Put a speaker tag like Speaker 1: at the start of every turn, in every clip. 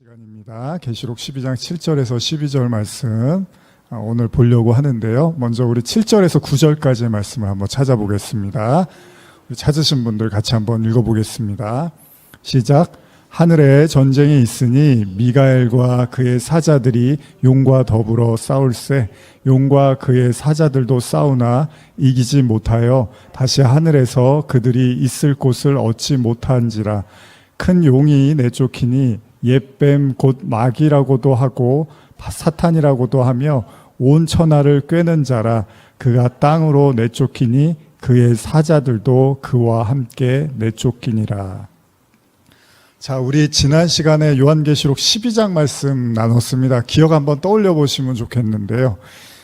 Speaker 1: 시간입니다. 계시록 12장 7절에서 12절 말씀 오늘 보려고 하는데요. 먼저 우리 7절에서 9절까지의 말씀을 한번 찾아보겠습니다. 우리 찾으신 분들 같이 한번 읽어보겠습니다. 시작. 하늘에 전쟁이 있으니 미가엘과 그의 사자들이 용과 더불어 싸울세 용과 그의 사자들도 싸우나 이기지 못하여 다시 하늘에서 그들이 있을 곳을 얻지 못한지라. 큰 용이 내쫓기니 옛뱀 곧 마귀라고도 하고 사탄이라고도 하며 온 천하를 꿰는 자라. 그가 땅으로 내쫓기니 그의 사자들도 그와 함께 내쫓기니라. 자, 우리 지난 시간에 요한계시록 12장 말씀 나눴습니다. 기억 한번 떠올려 보시면 좋겠는데요.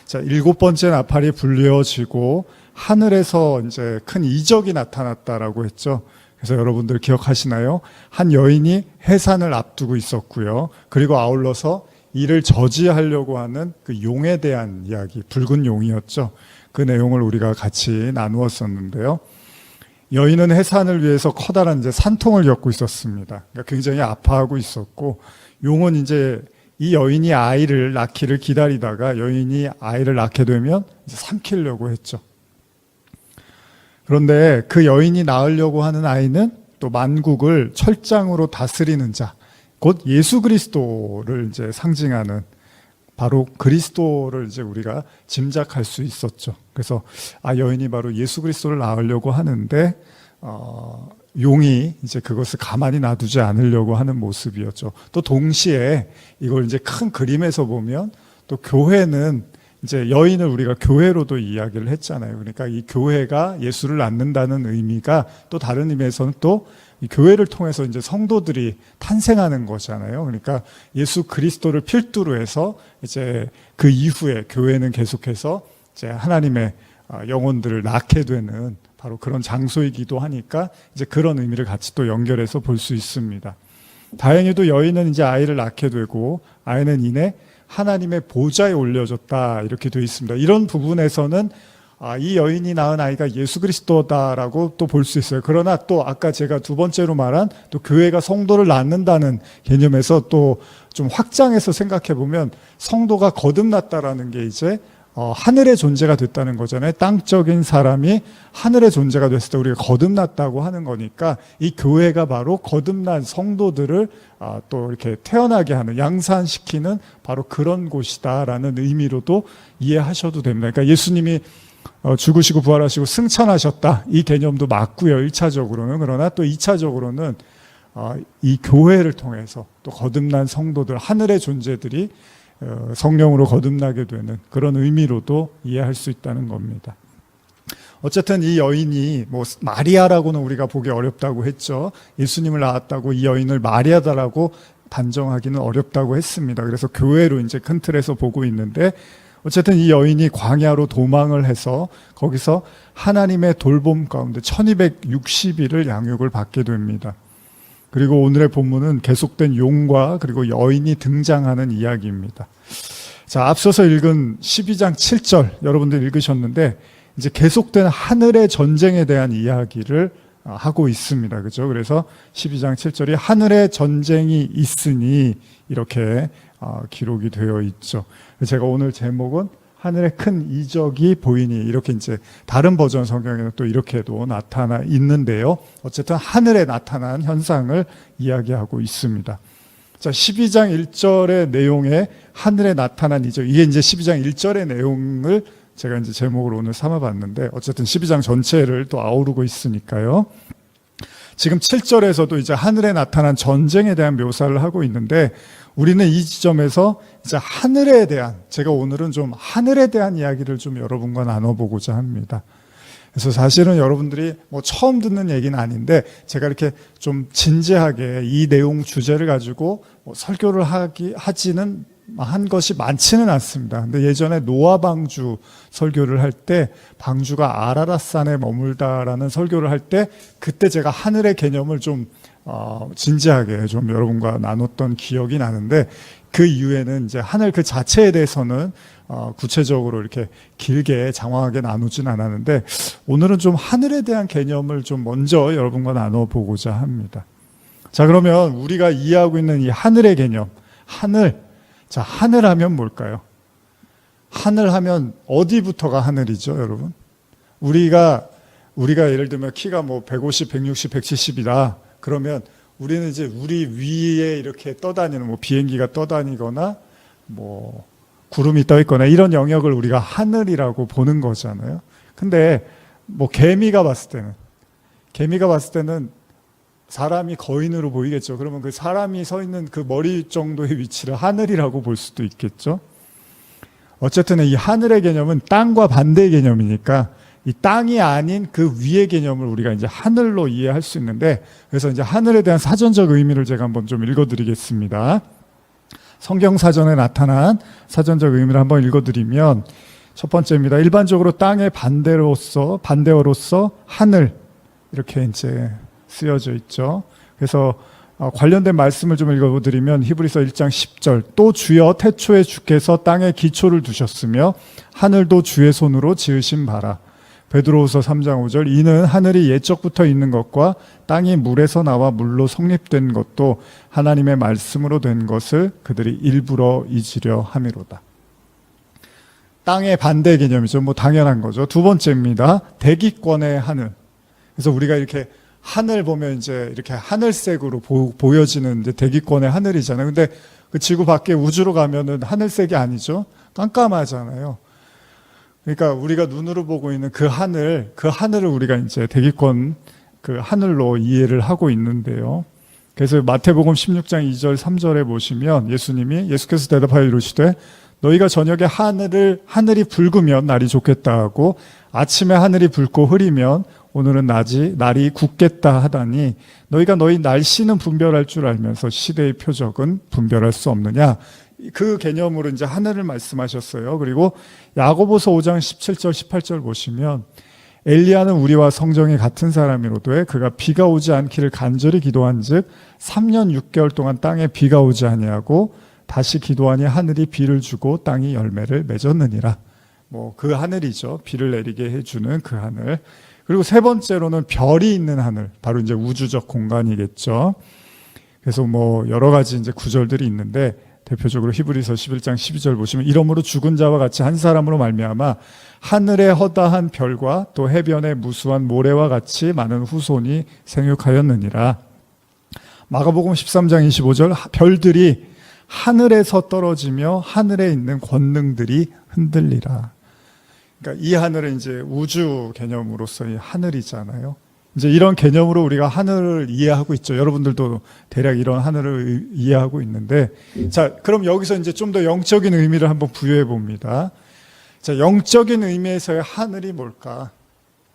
Speaker 1: 자, 7번째 나팔이 불려지고 하늘에서 이제 큰 이적이 나타났다라고 했죠. 그래서 여러분들 기억하시나요? 한 여인이 해산을 앞두고 있었고요. 그리고 아울러서 이를 저지하려고 하는 그 용에 대한 이야기, 붉은 용이었죠. 그 내용을 우리가 같이 나누었었는데요. 여인은 해산을 위해서 커다란 이제 산통을 겪고 있었습니다. 그러니까 굉장히 아파하고 있었고, 용은 이제 이 여인이 아이를 낳기를 기다리다가 여인이 아이를 낳게 되면 이제 삼키려고 했죠. 그런데 그 여인이 낳으려고 하는 아이는 또 만국을 철장으로 다스리는 자, 곧 예수 그리스도를 이제 상징하는 바로 그리스도를 이제 우리가 짐작할 수 있었죠. 그래서 여인이 바로 예수 그리스도를 낳으려고 하는데 용이 이제 그것을 가만히 놔두지 않으려고 하는 모습이었죠. 또 동시에 이걸 이제 큰 그림에서 보면 또 교회는 이제 여인을 우리가 교회로도 이야기를 했잖아요. 그러니까 이 교회가 예수를 낳는다는 의미가 또 다른 의미에서는 또 이 교회를 통해서 이제 성도들이 탄생하는 거잖아요. 그러니까 예수 그리스도를 필두로 해서 이제 그 이후에 교회는 계속해서 이제 하나님의 영혼들을 낳게 되는 바로 그런 장소이기도 하니까 이제 그런 의미를 같이 또 연결해서 볼 수 있습니다. 다행히도 여인은 이제 아이를 낳게 되고 아이는 이내 하나님의 보좌에 올려졌다 이렇게 되어 있습니다. 이런 부분에서는 이 여인이 낳은 아이가 예수 그리스도다라고 또 볼 수 있어요. 그러나 또 아까 제가 두 번째로 말한 또 교회가 성도를 낳는다는 개념에서 또 좀 확장해서 생각해 보면 성도가 거듭났다라는 게 이제 하늘의 존재가 됐다는 거잖아요. 땅적인 사람이 하늘의 존재가 됐을 때 우리가 거듭났다고 하는 거니까 이 교회가 바로 거듭난 성도들을 또 이렇게 태어나게 하는, 양산시키는 바로 그런 곳이다라는 의미로도 이해하셔도 됩니다. 그러니까 예수님이 죽으시고 부활하시고 승천하셨다, 이 개념도 맞고요, 1차적으로는. 그러나 또 2차적으로는 이 교회를 통해서 또 거듭난 성도들, 하늘의 존재들이 성령으로 거듭나게 되는 그런 의미로도 이해할 수 있다는 겁니다. 어쨌든 이 여인이 뭐 마리아라고는 우리가 보기 어렵다고 했죠. 예수님을 낳았다고 이 여인을 마리아다라고 단정하기는 어렵다고 했습니다. 그래서 교회로 이제 큰 틀에서 보고 있는데, 어쨌든 이 여인이 광야로 도망을 해서 거기서 하나님의 돌봄 가운데 1260일을 양육을 받게 됩니다. 그리고 오늘의 본문은 계속된 용과 그리고 여인이 등장하는 이야기입니다. 자, 앞서서 읽은 12장 7절 여러분들 읽으셨는데 이제 계속된 하늘의 전쟁에 대한 이야기를 하고 있습니다. 그죠? 그래서 12장 7절이 하늘의 전쟁이 있으니 이렇게 기록이 되어 있죠. 제가 오늘 제목은 하늘의 큰 이적이 보이니, 이렇게 이제 다른 버전 성경에는 또 이렇게도 나타나 있는데요. 어쨌든 하늘에 나타난 현상을 이야기하고 있습니다. 자, 12장 1절의 내용에 하늘에 나타난 이적, 이게 이제 12장 1절의 내용을 제가 이제 제목으로 오늘 삼아봤는데, 어쨌든 12장 전체를 또 아우르고 있으니까요. 지금 7절에서도 이제 하늘에 나타난 전쟁에 대한 묘사를 하고 있는데, 우리는 이 지점에서 이제 하늘에 대한, 제가 오늘은 좀 하늘에 대한 이야기를 좀 여러분과 나눠보고자 합니다. 그래서 사실은 여러분들이 뭐 처음 듣는 얘기는 아닌데, 제가 이렇게 좀 진지하게 이 내용 주제를 가지고 뭐 설교를 하지는 한 것이 많지는 않습니다. 근데 예전에 노아 방주 설교를 할 때, 방주가 아라랏산에 머물다라는 설교를 할 때, 그때 제가 하늘의 개념을 좀 진지하게 좀 여러분과 나눴던 기억이 나는데, 그 이후에는 이제 하늘 그 자체에 대해서는 구체적으로 이렇게 길게 장황하게 나누진 않았는데, 오늘은 좀 하늘에 대한 개념을 좀 먼저 여러분과 나눠보고자 합니다. 자, 그러면 우리가 이해하고 있는 이 하늘의 개념, 하늘. 자, 하늘 하면 뭘까요? 하늘 하면 어디부터가 하늘이죠, 여러분? 우리가 예를 들면 키가 뭐 150, 160, 170이다. 그러면 우리는 이제 우리 위에 이렇게 떠다니는 뭐 비행기가 떠다니거나 뭐 구름이 떠 있거나 이런 영역을 우리가 하늘이라고 보는 거잖아요. 근데 뭐 개미가 봤을 때는 사람이 거인으로 보이겠죠. 그러면 그 사람이 서 있는 그 머리 정도의 위치를 하늘이라고 볼 수도 있겠죠. 어쨌든 이 하늘의 개념은 땅과 반대의 개념이니까 이 땅이 아닌 그 위의 개념을 우리가 이제 하늘로 이해할 수 있는데, 그래서 이제 하늘에 대한 사전적 의미를 제가 한번 좀 읽어드리겠습니다. 성경 사전에 나타난 사전적 의미를 한번 읽어드리면 첫 번째입니다. 일반적으로 땅의 반대어로서 하늘 이렇게 이제 쓰여져 있죠. 그래서 관련된 말씀을 좀 읽어드리면 히브리서 1장 10절, 또 주여 태초에 주께서 땅에 기초를 두셨으며 하늘도 주의 손으로 지으신 바라. 베드로후서 3장 5절, 이는 하늘이 옛적부터 있는 것과 땅이 물에서 나와 물로 성립된 것도 하나님의 말씀으로 된 것을 그들이 일부러 잊으려 함이로다. 땅의 반대 개념이죠. 뭐 당연한 거죠. 두 번째입니다. 대기권의 하늘. 그래서 우리가 이렇게 하늘 보면 이제 이렇게 하늘색으로 보여지는 이제 대기권의 하늘이잖아요. 근데 그 지구 밖에 우주로 가면은 하늘색이 아니죠. 깜깜하잖아요. 그러니까 우리가 눈으로 보고 있는 그 하늘을 우리가 이제 대기권 그 하늘로 이해를 하고 있는데요. 그래서 마태복음 16장 2절 3절에 보시면 예수께서 대답하여 이르시되 너희가 저녁에 하늘이 붉으면 날이 좋겠다 하고 아침에 하늘이 붉고 흐리면 오늘은 날이 굳겠다 하다니 너희가 너희 날씨는 분별할 줄 알면서 시대의 표적은 분별할 수 없느냐. 그 개념으로 이제 하늘을 말씀하셨어요. 그리고 야고보서 5장 17절 18절 보시면 엘리야는 우리와 성정이 같은 사람이로되 그가 비가 오지 않기를 간절히 기도한즉 3년 6개월 동안 땅에 비가 오지 아니하고 다시 기도하니 하늘이 비를 주고 땅이 열매를 맺었느니라. 뭐 그 하늘이죠. 비를 내리게 해주는 그 하늘. 그리고 세 번째로는 별이 있는 하늘, 바로 이제 우주적 공간이겠죠. 그래서 뭐 여러 가지 이제 구절들이 있는데 대표적으로 히브리서 11장 12절 보시면 이러므로 죽은 자와 같이 한 사람으로 말미암아 하늘의 허다한 별과 또 해변의 무수한 모래와 같이 많은 후손이 생육하였느니라. 마가복음 13장 25절 별들이 하늘에서 떨어지며 하늘에 있는 권능들이 흔들리라. 그러니까 이 하늘은 이제 우주 개념으로서의 하늘이잖아요. 이제 이런 개념으로 우리가 하늘을 이해하고 있죠. 여러분들도 대략 이런 하늘을 이해하고 있는데, 자, 그럼 여기서 이제 좀 더 영적인 의미를 한번 부여해 봅니다. 자, 영적인 의미에서의 하늘이 뭘까?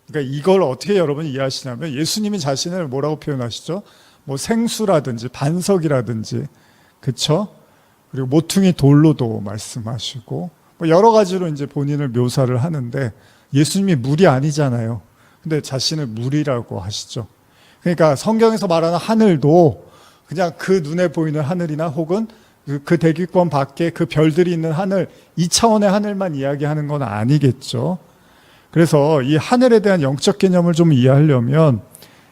Speaker 1: 그러니까 이걸 어떻게 여러분이 이해하시냐면 예수님이 자신을 뭐라고 표현하시죠? 뭐 생수라든지 반석이라든지, 그쵸? 그리고 모퉁이 돌로도 말씀하시고, 뭐 여러 가지로 이제 본인을 묘사를 하는데 예수님이 물이 아니잖아요. 근데 자신을 물이라고 하시죠. 그러니까 성경에서 말하는 하늘도 그냥 그 눈에 보이는 하늘이나 혹은 그 대기권 밖에 그 별들이 있는 하늘, 이 차원의 하늘만 이야기하는 건 아니겠죠. 그래서 이 하늘에 대한 영적 개념을 좀 이해하려면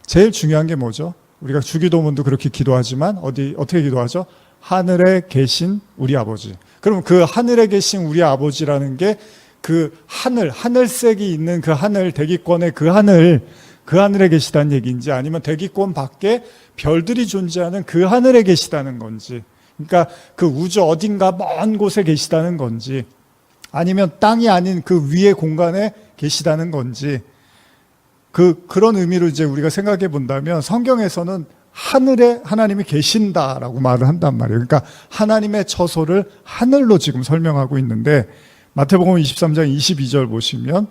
Speaker 1: 제일 중요한 게 뭐죠? 우리가 주기도문도 그렇게 기도하지만 어떻게 기도하죠? 하늘에 계신 우리 아버지. 그럼 그 하늘에 계신 우리 아버지라는 게 그 하늘색이 있는 그 하늘, 대기권의 그 하늘에 계시다는 얘기인지 아니면 대기권 밖에 별들이 존재하는 그 하늘에 계시다는 건지, 그러니까 그 우주 어딘가 먼 곳에 계시다는 건지 아니면 땅이 아닌 그 위의 공간에 계시다는 건지, 그런 의미로 이제 우리가 생각해 본다면 성경에서는 하늘에 하나님이 계신다라고 말을 한단 말이에요. 그러니까 하나님의 처소를 하늘로 지금 설명하고 있는데 마태복음 23장 22절 보시면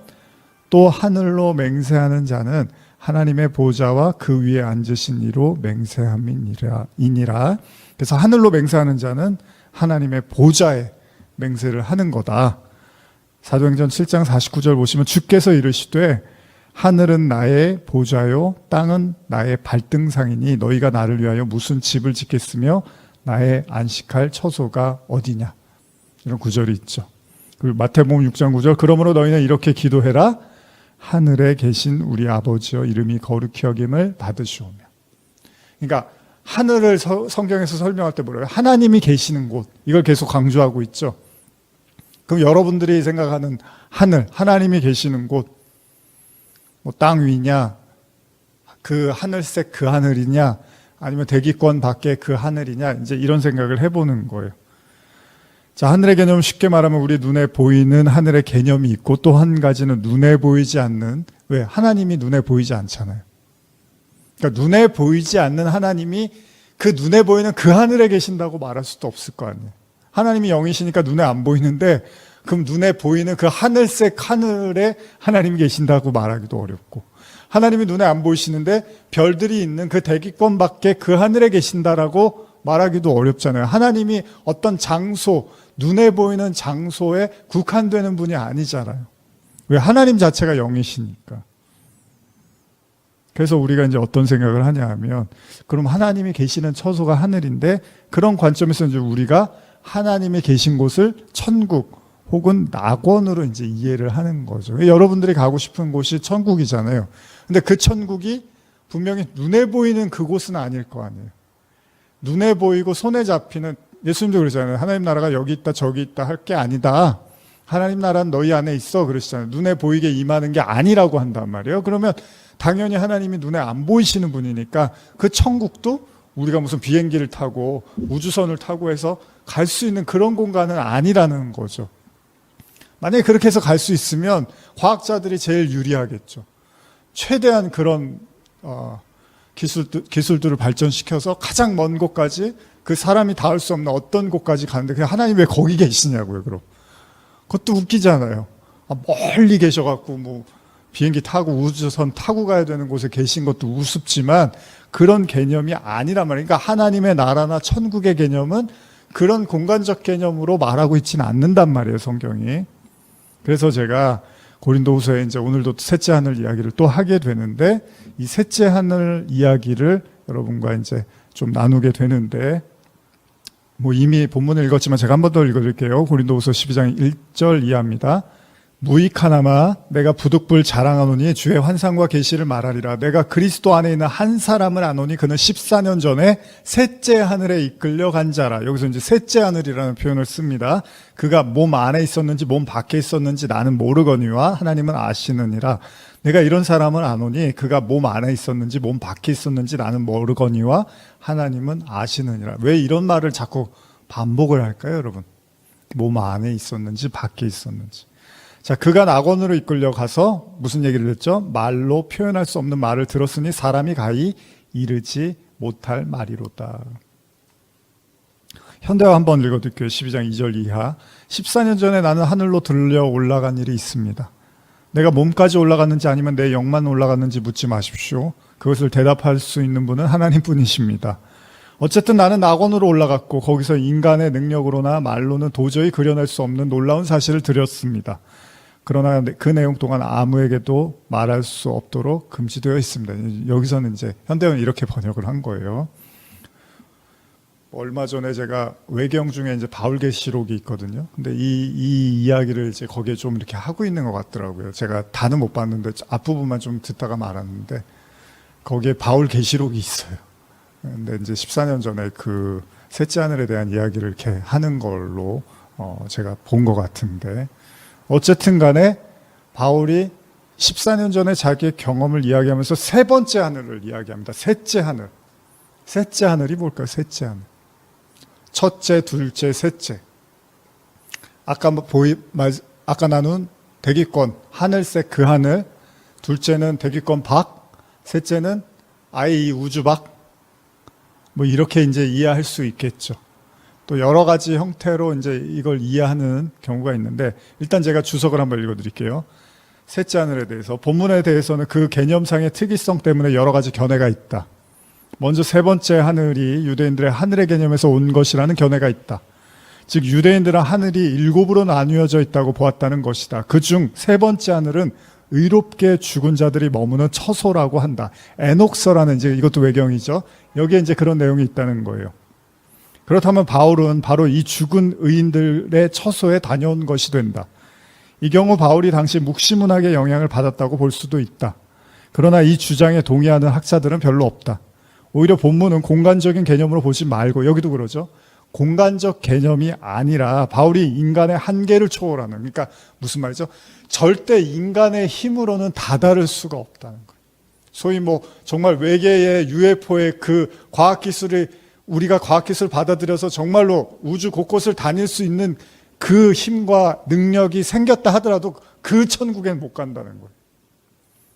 Speaker 1: 또 하늘로 맹세하는 자는 하나님의 보좌와 그 위에 앉으신 이로 맹세함이니라. 그래서 하늘로 맹세하는 자는 하나님의 보좌에 맹세를 하는 거다. 사도행전 7장 49절 보시면 주께서 이르시되 하늘은 나의 보좌요 땅은 나의 발등상이니 너희가 나를 위하여 무슨 집을 짓겠으며 나의 안식할 처소가 어디냐. 이런 구절이 있죠. 그리고 마태복음 6장 9절 그러므로 너희는 이렇게 기도해라. 하늘에 계신 우리 아버지여 이름이 거룩히 여김을 받으시오며. 그러니까 하늘을 성경에서 설명할 때 뭐래요? 하나님이 계시는 곳. 이걸 계속 강조하고 있죠. 그럼 여러분들이 생각하는 하늘, 하나님이 계시는 곳, 뭐 땅 위냐, 그 하늘색 그 하늘이냐, 아니면 대기권 밖에 그 하늘이냐, 이제 이런 생각을 해보는 거예요. 자, 하늘의 개념은 쉽게 말하면 우리 눈에 보이는 하늘의 개념이 있고, 또 한 가지는 눈에 보이지 않는, 왜? 하나님이 눈에 보이지 않잖아요. 그러니까 눈에 보이지 않는 하나님이 그 눈에 보이는 그 하늘에 계신다고 말할 수도 없을 거 아니에요. 하나님이 영이시니까 눈에 안 보이는데, 그럼 눈에 보이는 그 하늘색 하늘에 하나님이 계신다고 말하기도 어렵고, 하나님이 눈에 안 보이시는데 별들이 있는 그 대기권 밖에 그 하늘에 계신다라고 말하기도 어렵잖아요. 하나님이 어떤 장소, 눈에 보이는 장소에 국한되는 분이 아니잖아요. 왜? 하나님 자체가 영이시니까. 그래서 우리가 이제 어떤 생각을 하냐 하면, 그럼 하나님이 계시는 처소가 하늘인데, 그런 관점에서 이제 우리가 하나님이 계신 곳을 천국 혹은 낙원으로 이제 이해를 하는 거죠. 여러분들이 가고 싶은 곳이 천국이잖아요. 근데 그 천국이 분명히 눈에 보이는 그곳은 아닐 거 아니에요. 눈에 보이고 손에 잡히는, 예수님도 그러잖아요. 하나님 나라가 여기 있다 저기 있다 할 게 아니다. 하나님 나라는 너희 안에 있어 그러시잖아요. 눈에 보이게 임하는 게 아니라고 한단 말이에요. 그러면 당연히 하나님이 눈에 안 보이시는 분이니까 그 천국도 우리가 무슨 비행기를 타고 우주선을 타고 해서 갈 수 있는 그런 공간은 아니라는 거죠. 만약에 그렇게 해서 갈 수 있으면 과학자들이 제일 유리하겠죠. 최대한 그런 기술들을 발전시켜서 가장 먼 곳까지, 그 사람이 닿을 수 없는 어떤 곳까지 가는데 그냥 하나님 왜 거기 계시냐고요. 그럼 그것도 웃기잖아요. 멀리 계셔갖고 뭐 비행기 타고 우주선 타고 가야 되는 곳에 계신 것도 우습지만 그런 개념이 아니란 말이에요. 그러니까 하나님의 나라나 천국의 개념은 그런 공간적 개념으로 말하고 있지는 않는단 말이에요, 성경이. 그래서 제가 고린도후서에 이제 오늘도 셋째 하늘 이야기를 또 하게 되는데, 이 셋째 하늘 이야기를 여러분과 이제 좀 나누게 되는데, 뭐 이미 본문을 읽었지만 제가 한 번 더 읽어드릴게요. 고린도후서 12장 1절 이하입니다. 무익하나마 내가 부득불 자랑하노니 주의 환상과 계시를 말하리라. 내가 그리스도 안에 있는 한 사람을 아노니 그는 14년 전에 셋째 하늘에 이끌려 간 자라. 여기서 이제 셋째 하늘이라는 표현을 씁니다. 그가 몸 안에 있었는지 몸 밖에 있었는지 나는 모르거니와 하나님은 아시느니라. 내가 이런 사람을 아노니 그가 몸 안에 있었는지 몸 밖에 있었는지 나는 모르거니와 하나님은 아시느니라. 왜 이런 말을 자꾸 반복을 할까요, 여러분? 몸 안에 있었는지 밖에 있었는지. 자, 그가 낙원으로 이끌려 가서 무슨 얘기를 했죠? 말로 표현할 수 없는 말을 들었으니 사람이 가히 이르지 못할 말이로다. 현대화 한번 읽어드릴게요. 12장 2절 이하. 14년 전에 나는 하늘로 들려 올라간 일이 있습니다. 내가 몸까지 올라갔는지 아니면 내 영만 올라갔는지 묻지 마십시오. 그것을 대답할 수 있는 분은 하나님뿐이십니다. 어쨌든 나는 낙원으로 올라갔고 거기서 인간의 능력으로나 말로는 도저히 그려낼 수 없는 놀라운 사실을 들었습니다. 그러나 그 내용 동안 아무에게도 말할 수 없도록 금지되어 있습니다. 여기서는 이제 현대어는 이렇게 번역을 한 거예요. 얼마 전에 제가 외경 중에 이제 바울계시록이 있거든요. 근데 이 이야기를 이제 거기에 좀 이렇게 하고 있는 것 같더라고요. 제가 다는 못 봤는데 앞부분만 좀 듣다가 말았는데 거기에 바울계시록이 있어요. 근데 이제 14년 전에 그 셋째 하늘에 대한 이야기를 이렇게 하는 걸로 제가 본 것 같은데, 어쨌든 간에 바울이 14년 전에 자기의 경험을 이야기하면서 세 번째 하늘을 이야기합니다. 셋째 하늘. 셋째 하늘이 뭘까요? 셋째 하늘. 첫째, 둘째, 셋째. 아까 나눈 대기권, 하늘색 그 하늘. 둘째는 대기권 밖. 셋째는 아예 이 우주 밖. 뭐 이렇게 이제 이해할 수 있겠죠. 또 여러 가지 형태로 이제 이걸 이해하는 경우가 있는데, 일단 제가 주석을 한번 읽어드릴게요. 셋째 하늘에 대해서, 본문에 대해서는 그 개념상의 특이성 때문에 여러 가지 견해가 있다. 먼저 세 번째 하늘이 유대인들의 하늘의 개념에서 온 것이라는 견해가 있다. 즉 유대인들은 하늘이 7으로 나뉘어져 있다고 보았다는 것이다. 그중 세 번째 하늘은 의롭게 죽은 자들이 머무는 처소라고 한다. 에녹서라는, 이제 이것도 외경이죠. 여기에 이제 그런 내용이 있다는 거예요. 그렇다면 바울은 바로 이 죽은 의인들의 처소에 다녀온 것이 된다. 이 경우 바울이 당시 묵시문학의 영향을 받았다고 볼 수도 있다. 그러나 이 주장에 동의하는 학자들은 별로 없다. 오히려 본문은 공간적인 개념으로 보지 말고, 여기도 그러죠. 공간적 개념이 아니라 바울이 인간의 한계를 초월하는, 그러니까 무슨 말이죠? 절대 인간의 힘으로는 다다를 수가 없다는 거예요. 소위 뭐 정말 외계의 UFO의 그 과학기술이, 우리가 과학기술을 받아들여서 정말로 우주 곳곳을 다닐 수 있는 그 힘과 능력이 생겼다 하더라도 그 천국엔 못 간다는 거예요.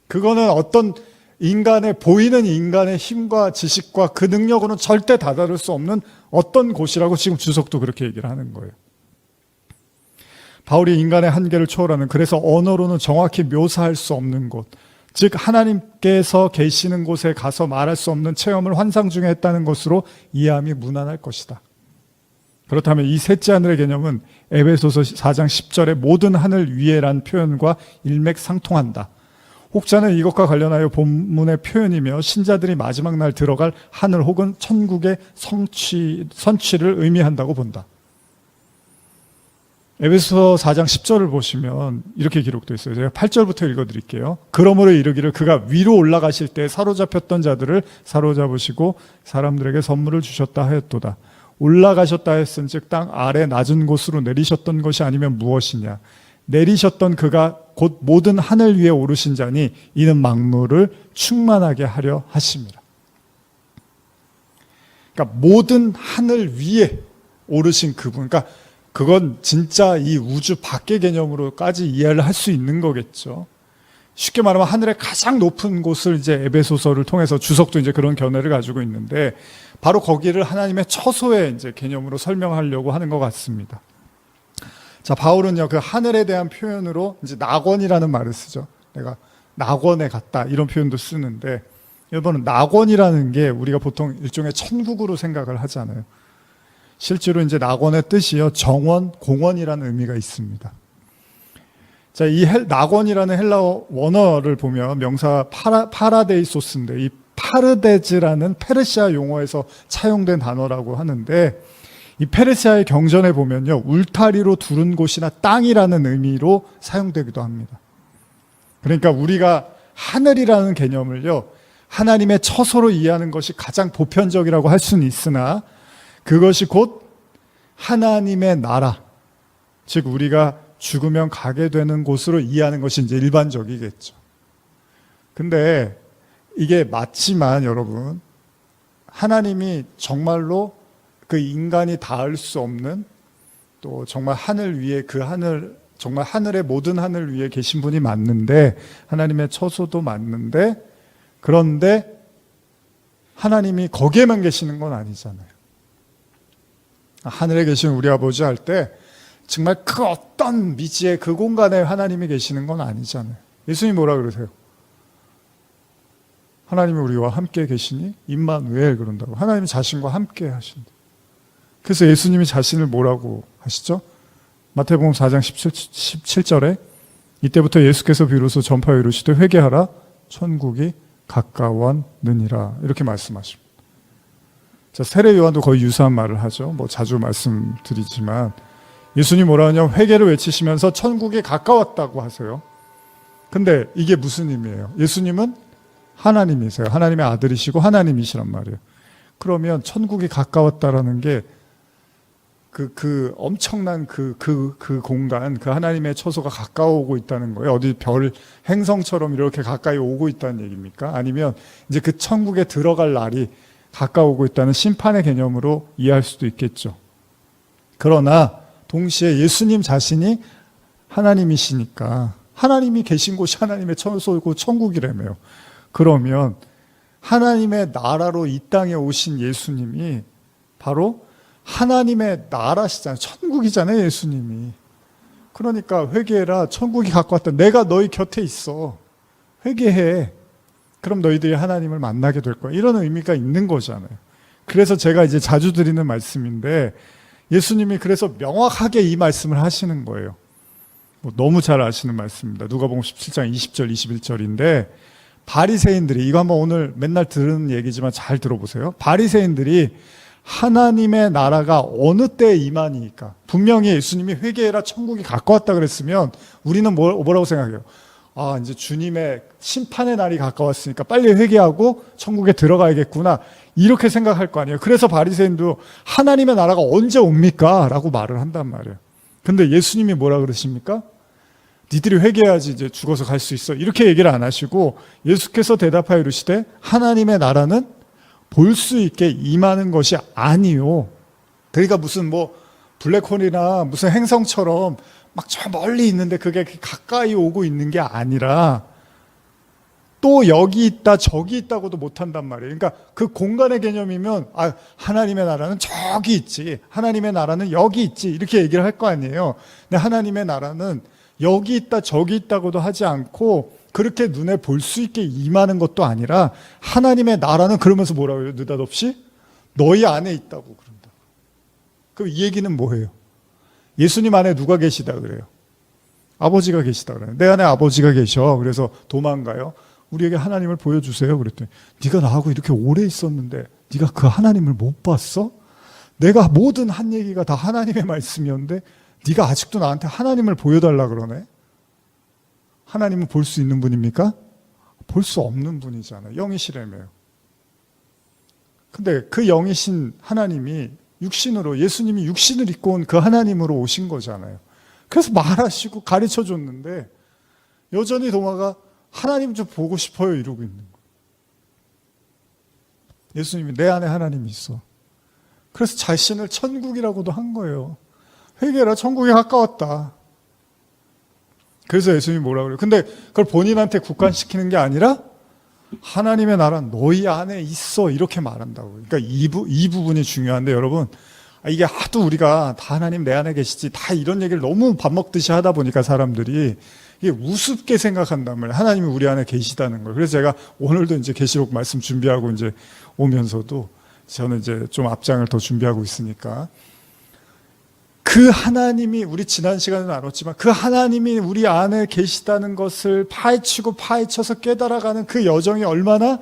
Speaker 1: 그거는 어떤 인간의, 보이는 인간의 힘과 지식과 그 능력으로는 절대 다다를 수 없는 어떤 곳이라고 지금 주석도 그렇게 얘기를 하는 거예요. 바울이 인간의 한계를 초월하는, 그래서 언어로는 정확히 묘사할 수 없는 곳, 즉 하나님께서 계시는 곳에 가서 말할 수 없는 체험을 환상 중에 했다는 것으로 이해함이 무난할 것이다. 그렇다면 이 셋째 하늘의 개념은 에베소서 4장 10절의 모든 하늘 위에란 표현과 일맥상통한다. 혹자는 이것과 관련하여 본문의 표현이며 신자들이 마지막 날 들어갈 하늘 혹은 천국의 선취를 의미한다고 본다. 에베소서 4장 10절을 보시면 이렇게 기록되어 있어요. 제가 8절부터 읽어드릴게요. 그러므로 이르기를 그가 위로 올라가실 때 사로잡혔던 자들을 사로잡으시고 사람들에게 선물을 주셨다 하였도다. 올라가셨다 했은즉 땅 아래 낮은 곳으로 내리셨던 것이 아니면 무엇이냐. 내리셨던 그가 곧 모든 하늘 위에 오르신 자니 이는 만물을 충만하게 하려 하심이라. 그러니까 모든 하늘 위에 오르신 그분, 그러니까 그건 진짜 이 우주 밖의 개념으로까지 이해를 할 수 있는 거겠죠. 쉽게 말하면 하늘의 가장 높은 곳을 이제 에베소서를 통해서 주석도 이제 그런 견해를 가지고 있는데, 바로 거기를 하나님의 처소의 이제 개념으로 설명하려고 하는 것 같습니다. 자, 바울은요, 그 하늘에 대한 표현으로 이제 낙원이라는 말을 쓰죠. 내가 낙원에 갔다, 이런 표현도 쓰는데, 여러분, 낙원이라는 게 우리가 보통 일종의 천국으로 생각을 하잖아요. 실제로 이제 낙원의 뜻이요, 정원, 공원이라는 의미가 있습니다. 자, 이 낙원이라는 헬라어 원어를 보면 명사 파라데이소스인데, 이 파르데즈라는 페르시아 용어에서 차용된 단어라고 하는데, 이 페르시아의 경전에 보면요, 울타리로 두른 곳이나 땅이라는 의미로 사용되기도 합니다. 그러니까 우리가 하늘이라는 개념을요, 하나님의 처소로 이해하는 것이 가장 보편적이라고 할 수는 있으나, 그것이 곧 하나님의 나라, 즉 우리가 죽으면 가게 되는 곳으로 이해하는 것이 이제 일반적이겠죠. 근데 이게 맞지만 여러분, 하나님이 정말로 그 인간이 닿을 수 없는, 또 정말 하늘 위에, 그 하늘, 정말 하늘의 모든 하늘 위에 계신 분이 맞는데, 하나님의 처소도 맞는데, 그런데 하나님이 거기에만 계시는 건 아니잖아요. 하늘에 계신 우리 아버지 할 때 정말 그 어떤 미지의 그 공간에 하나님이 계시는 건 아니잖아요. 예수님이 뭐라 그러세요? 하나님이 우리와 함께 계시니 임마누엘 그런다고. 하나님 자신과 함께 하신다. 그래서 예수님이 자신을 뭐라고 하시죠? 마태복음 4장 17절에 이때부터 예수께서 비로소 전파하여 이르시되 회개하라 천국이 가까웠느니라, 이렇게 말씀하십니다. 자, 세례 요한도 거의 유사한 말을 하죠. 뭐 자주 말씀드리지만 예수님 뭐라 하냐면 회개를 외치시면서 천국이 가까웠다고 하세요. 근데 이게 무슨 의미예요? 예수님은 하나님이세요. 하나님의 아들이시고 하나님이시란 말이에요. 그러면 천국이 가까웠다라는 게 그 엄청난 그 공간, 그 하나님의 처소가 가까워오고 있다는 거예요. 어디 별 행성처럼 이렇게 가까이 오고 있다는 얘기입니까? 아니면 이제 그 천국에 들어갈 날이 가까워오고 있다는 심판의 개념으로 이해할 수도 있겠죠. 그러나 동시에 예수님 자신이 하나님이시니까, 하나님이 계신 곳이 하나님의 처소이고 천국이라며요. 그러면 하나님의 나라로 이 땅에 오신 예수님이 바로 하나님의 나라시잖아요. 천국이잖아요, 예수님이. 그러니까 회개해라, 천국이 가까웠다. 내가 너희 곁에 있어. 회개해. 그럼 너희들이 하나님을 만나게 될 거야. 이런 의미가 있는 거잖아요. 그래서 제가 이제 자주 드리는 말씀인데, 예수님이 그래서 명확하게 이 말씀을 하시는 거예요. 너무 잘 아시는 말씀입니다. 누가복음 17장 20절 21절인데, 바리새인들이, 이거 한번 오늘 맨날 들은 얘기지만 잘 들어보세요. 바리새인들이 하나님의 나라가 어느 때에 임하니까, 분명히 예수님이 회개해라 천국이 가까웠다 그랬으면 우리는 뭐라고 생각해요? 아, 이제 주님의 심판의 날이 가까웠으니까 빨리 회개하고 천국에 들어가야겠구나. 이렇게 생각할 거 아니에요. 그래서 바리새인도 하나님의 나라가 언제 옵니까? 라고 말을 한단 말이에요. 근데 예수님이 뭐라 그러십니까? 니들이 회개해야지 이제 죽어서 갈 수 있어. 이렇게 얘기를 안 하시고 예수께서 대답하여 이르시되 하나님의 나라는 볼 수 있게 임하는 것이 아니요. 그러니까 무슨 뭐 블랙홀이나 무슨 행성처럼 막 저 멀리 있는데 그게 가까이 오고 있는 게 아니라 또 여기 있다 저기 있다고도 못한단 말이에요. 그러니까 그 공간의 개념이면 아, 하나님의 나라는 저기 있지, 하나님의 나라는 여기 있지 이렇게 얘기를 할 거 아니에요. 근데 하나님의 나라는 여기 있다 저기 있다고도 하지 않고 그렇게 눈에 볼 수 있게 임하는 것도 아니라 하나님의 나라는 그러면서 뭐라고 해요? 느닷없이 너희 안에 있다고 그런다. 그럼 이 얘기는 뭐예요? 예수님 안에 누가 계시다 그래요? 아버지가 계시다 그래요. 내 안에 아버지가 계셔. 그래서 도망가요. 우리에게 하나님을 보여주세요. 그랬더니 네가 나하고 이렇게 오래 있었는데 네가 그 하나님을 못 봤어? 내가 모든 한 얘기가 다 하나님의 말씀이었는데 네가 아직도 나한테 하나님을 보여달라 그러네? 하나님은 볼 수 있는 분입니까? 볼 수 없는 분이잖아요. 영이시라며요. 근데 그 영이신 하나님이 육신으로, 예수님이 육신을 입고 온 그 하나님으로 오신 거잖아요. 그래서 말하시고 가르쳐 줬는데 여전히 도마가 하나님 좀 보고 싶어요 이러고 있는 거예요. 예수님이 내 안에 하나님이 있어. 그래서 자신을 천국이라고도 한 거예요. 회개라, 천국이 가까웠다. 그래서 예수님이 뭐라고 그래요? 근데 그걸 본인한테 국한시키는 게 아니라 하나님의 나라는 너희 안에 있어 이렇게 말한다고. 그러니까 이 부분이 중요한데 여러분, 이게 하도 우리가 다 하나님 내 안에 계시지 다 이런 얘기를 너무 밥 먹듯이 하다 보니까 사람들이 이게 우습게 생각한단 말이에요. 하나님이 우리 안에 계시다는 걸. 그래서 제가 오늘도 이제 계시록 말씀 준비하고 이제 오면서도 저는 이제 좀 앞장을 더 준비하고 있으니까 그 하나님이, 우리 지난 시간에 나눴지만 그 하나님이 우리 안에 계시다는 것을 파헤치고 파헤쳐서 깨달아가는 그 여정이 얼마나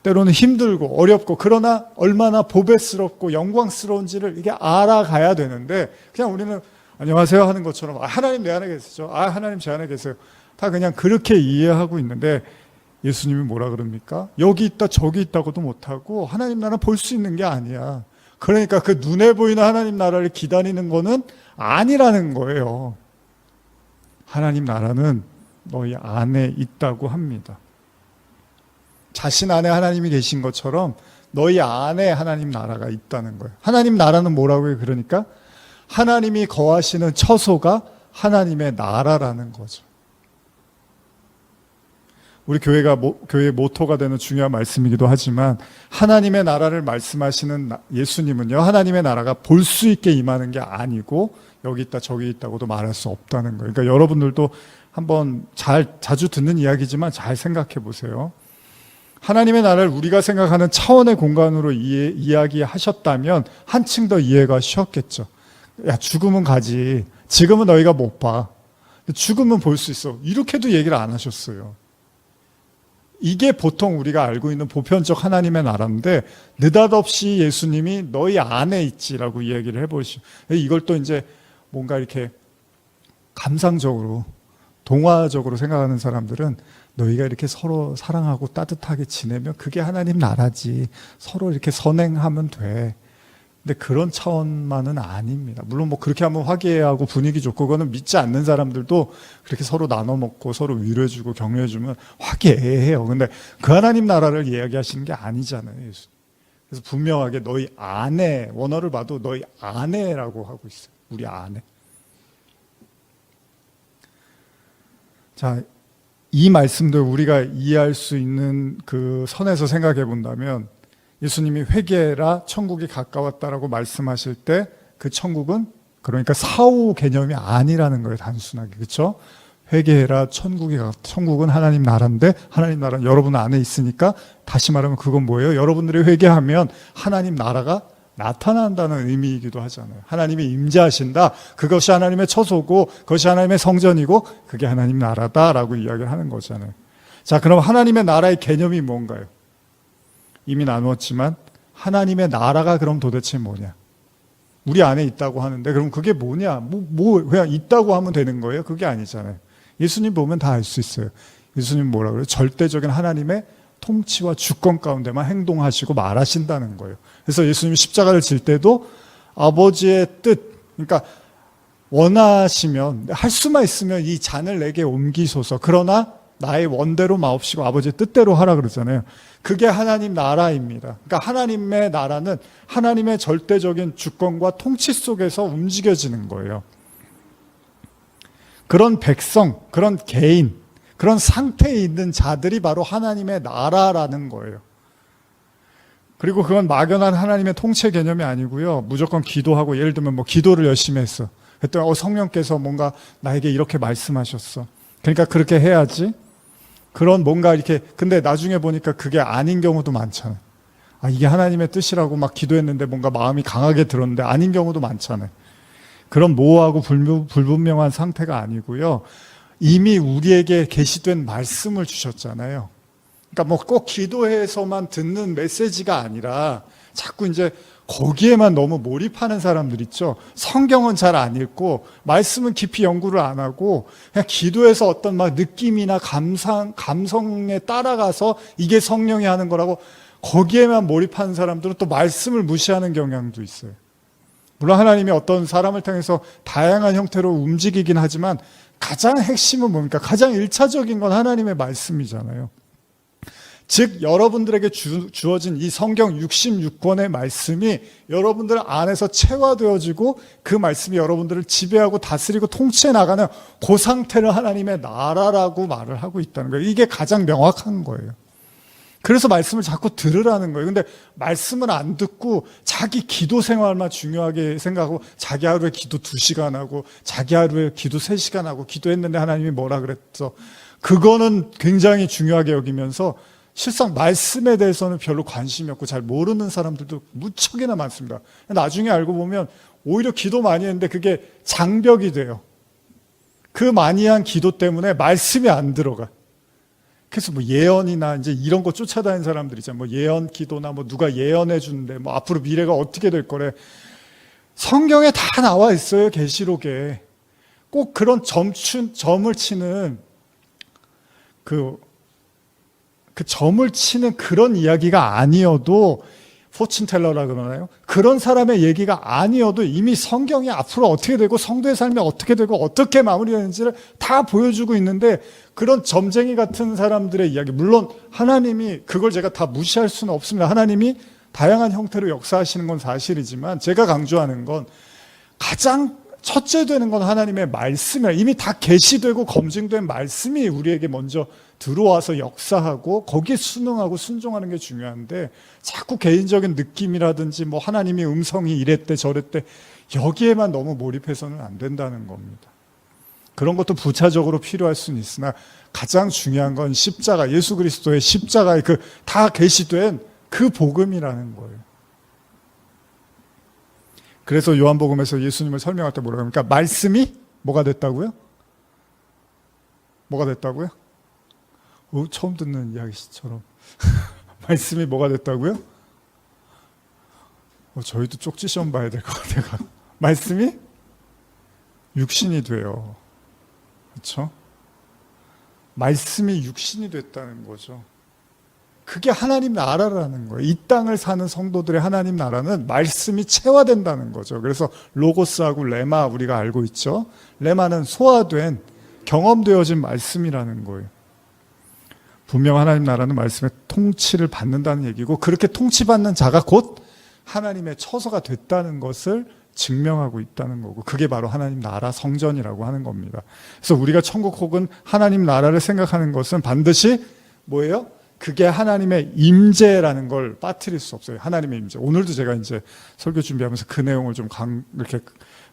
Speaker 1: 때로는 힘들고 어렵고 그러나 얼마나 보배스럽고 영광스러운지를 이게 알아가야 되는데 그냥 우리는 안녕하세요 하는 것처럼 아, 하나님 내 안에 계시죠. 아, 하나님 제 안에 계세요. 다 그냥 그렇게 이해하고 있는데 예수님이 뭐라 그럽니까? 여기 있다 저기 있다고도 못하고 하나님 나라 볼 수 있는 게 아니야. 그러니까 그 눈에 보이는 하나님 나라를 기다리는 거는 아니라는 거예요. 하나님 나라는 너희 안에 있다고 합니다. 자신 안에 하나님이 계신 것처럼 너희 안에 하나님 나라가 있다는 거예요. 하나님 나라는 뭐라고 해요? 그러니까 하나님이 거하시는 처소가 하나님의 나라라는 거죠. 우리 교회의 모토가 되는 중요한 말씀이기도 하지만 하나님의 나라를 말씀하시는 예수님은요, 하나님의 나라가 볼 수 있게 임하는 게 아니고 여기 있다 저기 있다고도 말할 수 없다는 거예요. 그러니까 여러분들도 한번 자주 듣는 이야기지만 잘 생각해 보세요. 하나님의 나라를 우리가 생각하는 차원의 공간으로 이야기하셨다면 한층 더 이해가 쉬웠겠죠. 야, 죽으면 가지. 지금은 너희가 못 봐. 죽으면 볼 수 있어. 이렇게도 얘기를 안 하셨어요. 이게 보통 우리가 알고 있는 보편적 하나님의 나라인데 느닷없이 예수님이 너희 안에 있지라고 이야기를 해보시죠. 이걸 또 이제 뭔가 이렇게 감상적으로 동화적으로 생각하는 사람들은 너희가 이렇게 서로 사랑하고 따뜻하게 지내면 그게 하나님 나라지. 서로 이렇게 선행하면 돼. 근데 그런 차원만은 아닙니다. 물론 뭐 그렇게 하면 화기애애하고 분위기 좋고 그거는 믿지 않는 사람들도 그렇게 서로 나눠 먹고 서로 위로해주고 격려해주면 화기애애해요. 근데 그 하나님 나라를 이야기하시는 게 아니잖아요. 예수. 그래서 분명하게 너희 안에, 원어를 봐도 너희 안에라고 하고 있어요. 우리 안에. 자, 이 말씀도 우리가 이해할 수 있는 그 선에서 생각해 본다면 예수님이 회개라 천국이 가까웠다라고 말씀하실 때 그 천국은 그러니까 사후 개념이 아니라는 거예요. 단순하게. 그렇죠? 회개해라 천국은 하나님 나라인데 하나님 나라는 여러분 안에 있으니까 다시 말하면 그건 뭐예요? 여러분들이 회개하면 하나님 나라가 나타난다는 의미이기도 하잖아요. 하나님이 임재하신다. 그것이 하나님의 처소고 그것이 하나님의 성전이고 그게 하나님 나라다라고 이야기를 하는 거잖아요. 자, 그럼 하나님의 나라의 개념이 뭔가요? 이미 나누었지만 하나님의 나라가 그럼 도대체 뭐냐? 우리 안에 있다고 하는데 그럼 그게 뭐냐? 그냥 있다고 하면 되는 거예요? 그게 아니잖아요. 예수님 보면 다 알 수 있어요. 예수님 뭐라 그래요? 절대적인 하나님의 통치와 주권 가운데만 행동하시고 말하신다는 거예요. 그래서 예수님이 십자가를 질 때도 아버지의 뜻, 그러니까 원하시면, 할 수만 있으면 이 잔을 내게 옮기소서. 그러나 나의 원대로 마옵시고 아버지의 뜻대로 하라 그러잖아요. 그게 하나님 나라입니다. 그러니까 하나님의 나라는 하나님의 절대적인 주권과 통치 속에서 움직여지는 거예요. 그런 백성, 그런 개인, 그런 상태에 있는 자들이 바로 하나님의 나라라는 거예요. 그리고 그건 막연한 하나님의 통치 개념이 아니고요. 무조건 기도하고, 예를 들면 뭐 기도를 열심히 했어. 그랬더니 성령께서 뭔가 나에게 이렇게 말씀하셨어. 그러니까 그렇게 해야지. 그런 뭔가 이렇게, 근데 나중에 보니까 그게 아닌 경우도 많잖아요. 아, 이게 하나님의 뜻이라고 막 기도했는데 뭔가 마음이 강하게 들었는데 아닌 경우도 많잖아요. 그런 모호하고 불분명한 상태가 아니고요. 이미 우리에게 계시된 말씀을 주셨잖아요. 그러니까 뭐 꼭 기도해서만 듣는 메시지가 아니라 자꾸 이제 거기에만 너무 몰입하는 사람들 있죠. 성경은 잘 안 읽고 말씀은 깊이 연구를 안 하고 그냥 기도해서 어떤 막 느낌이나 감성에 따라가서 이게 성령이 하는 거라고 거기에만 몰입하는 사람들은 또 말씀을 무시하는 경향도 있어요. 물론 하나님이 어떤 사람을 통해서 다양한 형태로 움직이긴 하지만 가장 핵심은 뭡니까? 가장 1차적인 건 하나님의 말씀이잖아요. 즉 여러분들에게 주어진 이 성경 66권의 말씀이 여러분들 안에서 체화되어지고 그 말씀이 여러분들을 지배하고 다스리고 통치해 나가는 그 상태를 하나님의 나라라고 말을 하고 있다는 거예요. 이게 가장 명확한 거예요. 그래서 말씀을 자꾸 들으라는 거예요. 근데 말씀을 안 듣고 자기 기도 생활만 중요하게 생각하고 자기 하루에 기도 2시간 하고 자기 하루에 기도 3시간 하고 기도했는데 하나님이 뭐라 그랬어. 그거는 굉장히 중요하게 여기면서 실상 말씀에 대해서는 별로 관심이 없고 잘 모르는 사람들도 무척이나 많습니다. 나중에 알고 보면 오히려 기도 많이 했는데 그게 장벽이 돼요. 그 많이 한 기도 때문에 말씀이 안 들어가. 그래서 뭐 예언이나 이제 이런 거 쫓아다니는 사람들 있잖아요. 뭐 예언 기도나 뭐 누가 예언해 주는데 뭐 앞으로 미래가 어떻게 될 거래. 성경에 다 나와 있어요. 계시록에. 꼭 그런 점을 치는 그 점을 치는 그런 이야기가 아니어도 포춘텔러라 그러나요? 그런 사람의 얘기가 아니어도 이미 성경이 앞으로 어떻게 되고 성도의 삶이 어떻게 되고 어떻게 마무리되는지를 다 보여주고 있는데 그런 점쟁이 같은 사람들의 이야기, 물론 하나님이 그걸 제가 다 무시할 수는 없습니다. 하나님이 다양한 형태로 역사하시는 건 사실이지만 제가 강조하는 건 가장 첫째 되는 건 하나님의 말씀이에요. 이미 다 계시되고 검증된 말씀이 우리에게 먼저 들어와서 역사하고 거기에 순응하고 순종하는 게 중요한데 자꾸 개인적인 느낌이라든지 뭐 하나님의 음성이 이랬대 저랬대 여기에만 너무 몰입해서는 안 된다는 겁니다. 그런 것도 부차적으로 필요할 수는 있으나 가장 중요한 건 십자가, 예수 그리스도의 십자가의 그 다 계시된 그 복음이라는 거예요. 그래서 요한복음에서 예수님을 설명할 때 뭐라고 합니까? 말씀이 뭐가 됐다고요? 뭐가 됐다고요? 처음 듣는 이야기처럼. 말씀이 뭐가 됐다고요? 저희도 쪽지 시험 봐야 될 것 같아요. 말씀이 육신이 돼요. 그렇죠? 말씀이 육신이 됐다는 거죠. 그게 하나님 나라라는 거예요. 이 땅을 사는 성도들의 하나님 나라는 말씀이 체화된다는 거죠. 그래서 로고스하고 레마 우리가 알고 있죠. 레마는 소화된 경험되어진 말씀이라는 거예요. 분명 하나님 나라는 말씀의 통치를 받는다는 얘기고 그렇게 통치받는 자가 곧 하나님의 처소가 됐다는 것을 증명하고 있다는 거고 그게 바로 하나님 나라 성전이라고 하는 겁니다. 그래서 우리가 천국 혹은 하나님 나라를 생각하는 것은 반드시 뭐예요? 그게 하나님의 임재라는 걸 빠뜨릴 수 없어요. 하나님의 임재. 오늘도 제가 이제 설교 준비하면서 그 내용을 좀 이렇게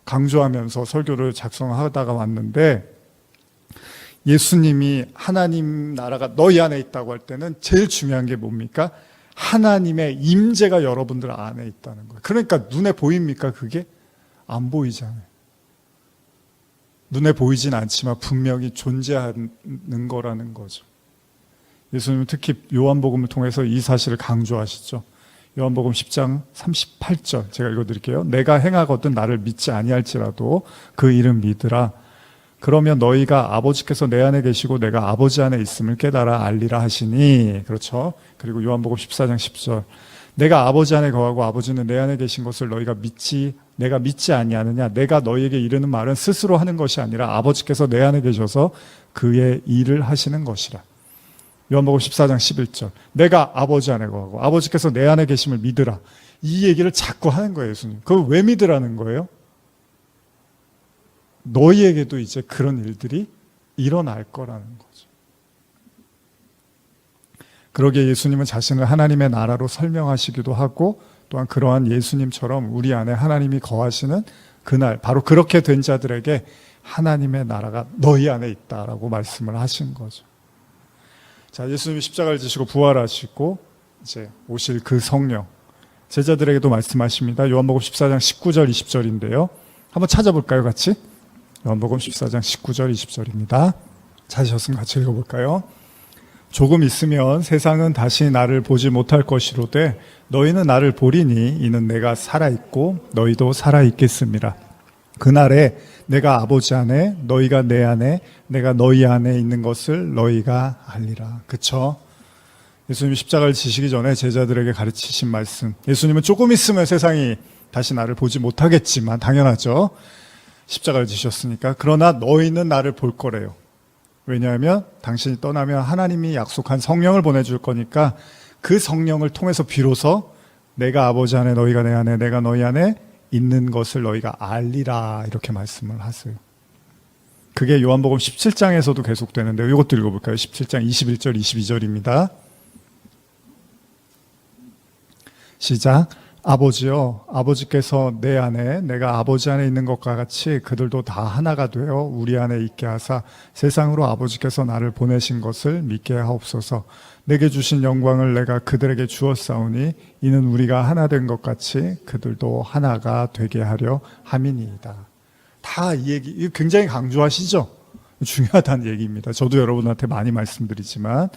Speaker 1: 강조하면서 설교를 작성하다가 왔는데 예수님이 하나님 나라가 너희 안에 있다고 할 때는 제일 중요한 게 뭡니까? 하나님의 임재가 여러분들 안에 있다는 거예요. 그러니까 눈에 보입니까? 그게? 안 보이잖아요. 눈에 보이진 않지만 분명히 존재하는 거라는 거죠. 예수님은 특히 요한복음을 통해서 이 사실을 강조하시죠. 요한복음 10장 38절 제가 읽어드릴게요. 내가 행하거든 나를 믿지 아니할지라도 그 이름 믿으라. 그러면 너희가 아버지께서 내 안에 계시고 내가 아버지 안에 있음을 깨달아 알리라 하시니. 그렇죠. 그리고 요한복음 14장 10절. 내가 아버지 안에 거하고 아버지는 내 안에 계신 것을 내가 믿지 아니하느냐. 내가 너희에게 이르는 말은 스스로 하는 것이 아니라 아버지께서 내 안에 계셔서 그의 일을 하시는 것이라. 요한복음 14장 11절. 내가 아버지 안에 거하고 아버지께서 내 안에 계심을 믿으라. 이 얘기를 자꾸 하는 거예요, 예수님. 그걸 왜 믿으라는 거예요? 너희에게도 이제 그런 일들이 일어날 거라는 거죠. 그러기에 예수님은 자신을 하나님의 나라로 설명하시기도 하고, 또한 그러한 예수님처럼 우리 안에 하나님이 거하시는 그날, 바로 그렇게 된 자들에게 하나님의 나라가 너희 안에 있다라고 말씀을 하신 거죠. 자, 예수님이 십자가를 지시고 부활하시고 이제 오실 그 성령, 제자들에게도 말씀하십니다. 요한복음 14장 19절 20절인데요. 한번 찾아볼까요, 같이? 요한복음 14장 19절 20절입니다. 찾으셨으면 같이 읽어볼까요? 조금 있으면 세상은 다시 나를 보지 못할 것이로되 너희는 나를 보리니 이는 내가 살아있고 너희도 살아있겠습니다. 그날에 내가 아버지 안에 너희가 내 안에 내가 너희 안에 있는 것을 너희가 알리라. 그쵸? 예수님이 십자가를 지시기 전에 제자들에게 가르치신 말씀. 예수님은 조금 있으면 세상이 다시 나를 보지 못하겠지만 당연하죠. 십자가를 지셨으니까. 그러나 너희는 나를 볼 거래요. 왜냐하면 당신이 떠나면 하나님이 약속한 성령을 보내줄 거니까 그 성령을 통해서 비로소 내가 아버지 안에 너희가 내 안에 내가 너희 안에 있는 것을 너희가 알리라 이렇게 말씀을 하세요. 그게 요한복음 17장에서도 계속되는데요. 이것도 읽어볼까요? 17장 21절 22절입니다. 시작. 아버지여, 아버지께서 내 안에 내가 아버지 안에 있는 것과 같이 그들도 다 하나가 되어 우리 안에 있게 하사 세상으로 아버지께서 나를 보내신 것을 믿게 하옵소서. 내게 주신 영광을 내가 그들에게 주었사오니 이는 우리가 하나 된 것 같이 그들도 하나가 되게 하려 함이니이다. 다 이 얘기 굉장히 강조하시죠? 중요하다는 얘기입니다. 저도 여러분한테 많이 말씀드리지만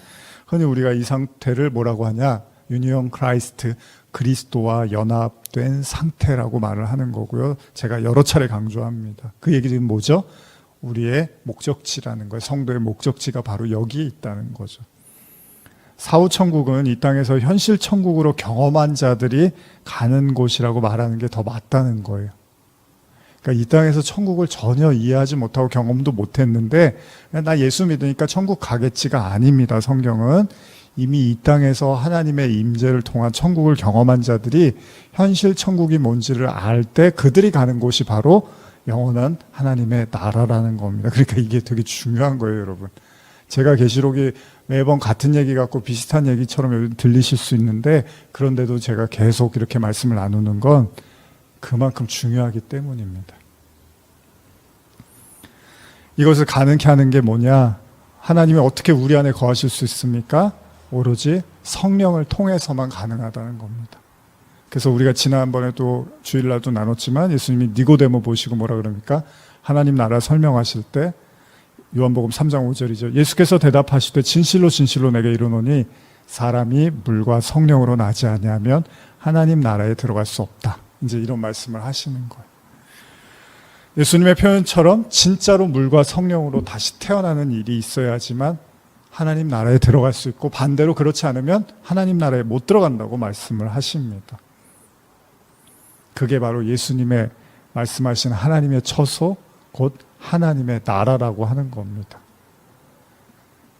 Speaker 1: 흔히 우리가 이 상태를 뭐라고 하냐? 유니온 크라이스트, 그리스도와 연합된 상태라고 말을 하는 거고요. 제가 여러 차례 강조합니다. 그 얘기는 뭐죠? 우리의 목적지라는 거예요. 성도의 목적지가 바로 여기에 있다는 거죠. 사후천국은 이 땅에서 현실 천국으로 경험한 자들이 가는 곳이라고 말하는 게 더 맞다는 거예요. 그러니까 이 땅에서 천국을 전혀 이해하지 못하고 경험도 못했는데 나 예수 믿으니까 천국 가겠지가 아닙니다. 성경은 이미 이 땅에서 하나님의 임재를 통한 천국을 경험한 자들이 현실 천국이 뭔지를 알 때 그들이 가는 곳이 바로 영원한 하나님의 나라라는 겁니다. 그러니까 이게 되게 중요한 거예요, 여러분. 제가 계시록이 매번 같은 얘기 같고 비슷한 얘기처럼 들리실 수 있는데 그런데도 제가 계속 이렇게 말씀을 나누는 건 그만큼 중요하기 때문입니다. 이것을 가능케 하는 게 뭐냐? 하나님이 어떻게 우리 안에 거하실 수 있습니까? 오로지 성령을 통해서만 가능하다는 겁니다. 그래서 우리가 지난번에도 주일날도 나눴지만 예수님이 니고데모 보시고 뭐라 그럽니까? 하나님 나라 설명하실 때 요한복음 3장 5절이죠. 예수께서 대답하시되 진실로 진실로 내게 이르노니 사람이 물과 성령으로 나지 아니하면 하나님 나라에 들어갈 수 없다. 이제 이런 말씀을 하시는 거예요. 예수님의 표현처럼 진짜로 물과 성령으로 다시 태어나는 일이 있어야지만 하나님 나라에 들어갈 수 있고 반대로 그렇지 않으면 하나님 나라에 못 들어간다고 말씀을 하십니다. 그게 바로 예수님의 말씀하신 하나님의 처소, 곧 하나님의 나라라고 하는 겁니다.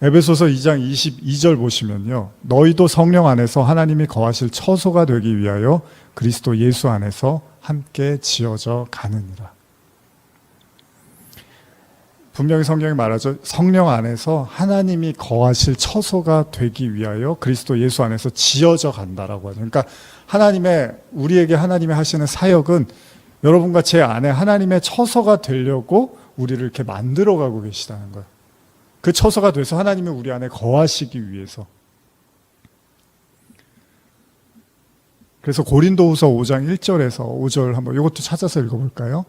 Speaker 1: 에베소서 2장 22절 보시면요. 너희도 성령 안에서 하나님이 거하실 처소가 되기 위하여 그리스도 예수 안에서 함께 지어져 가느니라. 분명히 성경이 말하죠. 성령 안에서 하나님이 거하실 처소가 되기 위하여 그리스도 예수 안에서 지어져 간다라고 하죠. 그러니까 우리에게 하나님이 하시는 사역은 여러분과 제 안에 하나님의 처소가 되려고 우리를 이렇게 만들어가고 계시다는 거예요. 그 처소가 돼서 하나님이 우리 안에 거하시기 위해서. 그래서 고린도후서 5장 1절에서 5절 한번 이것도 찾아서 읽어볼까요?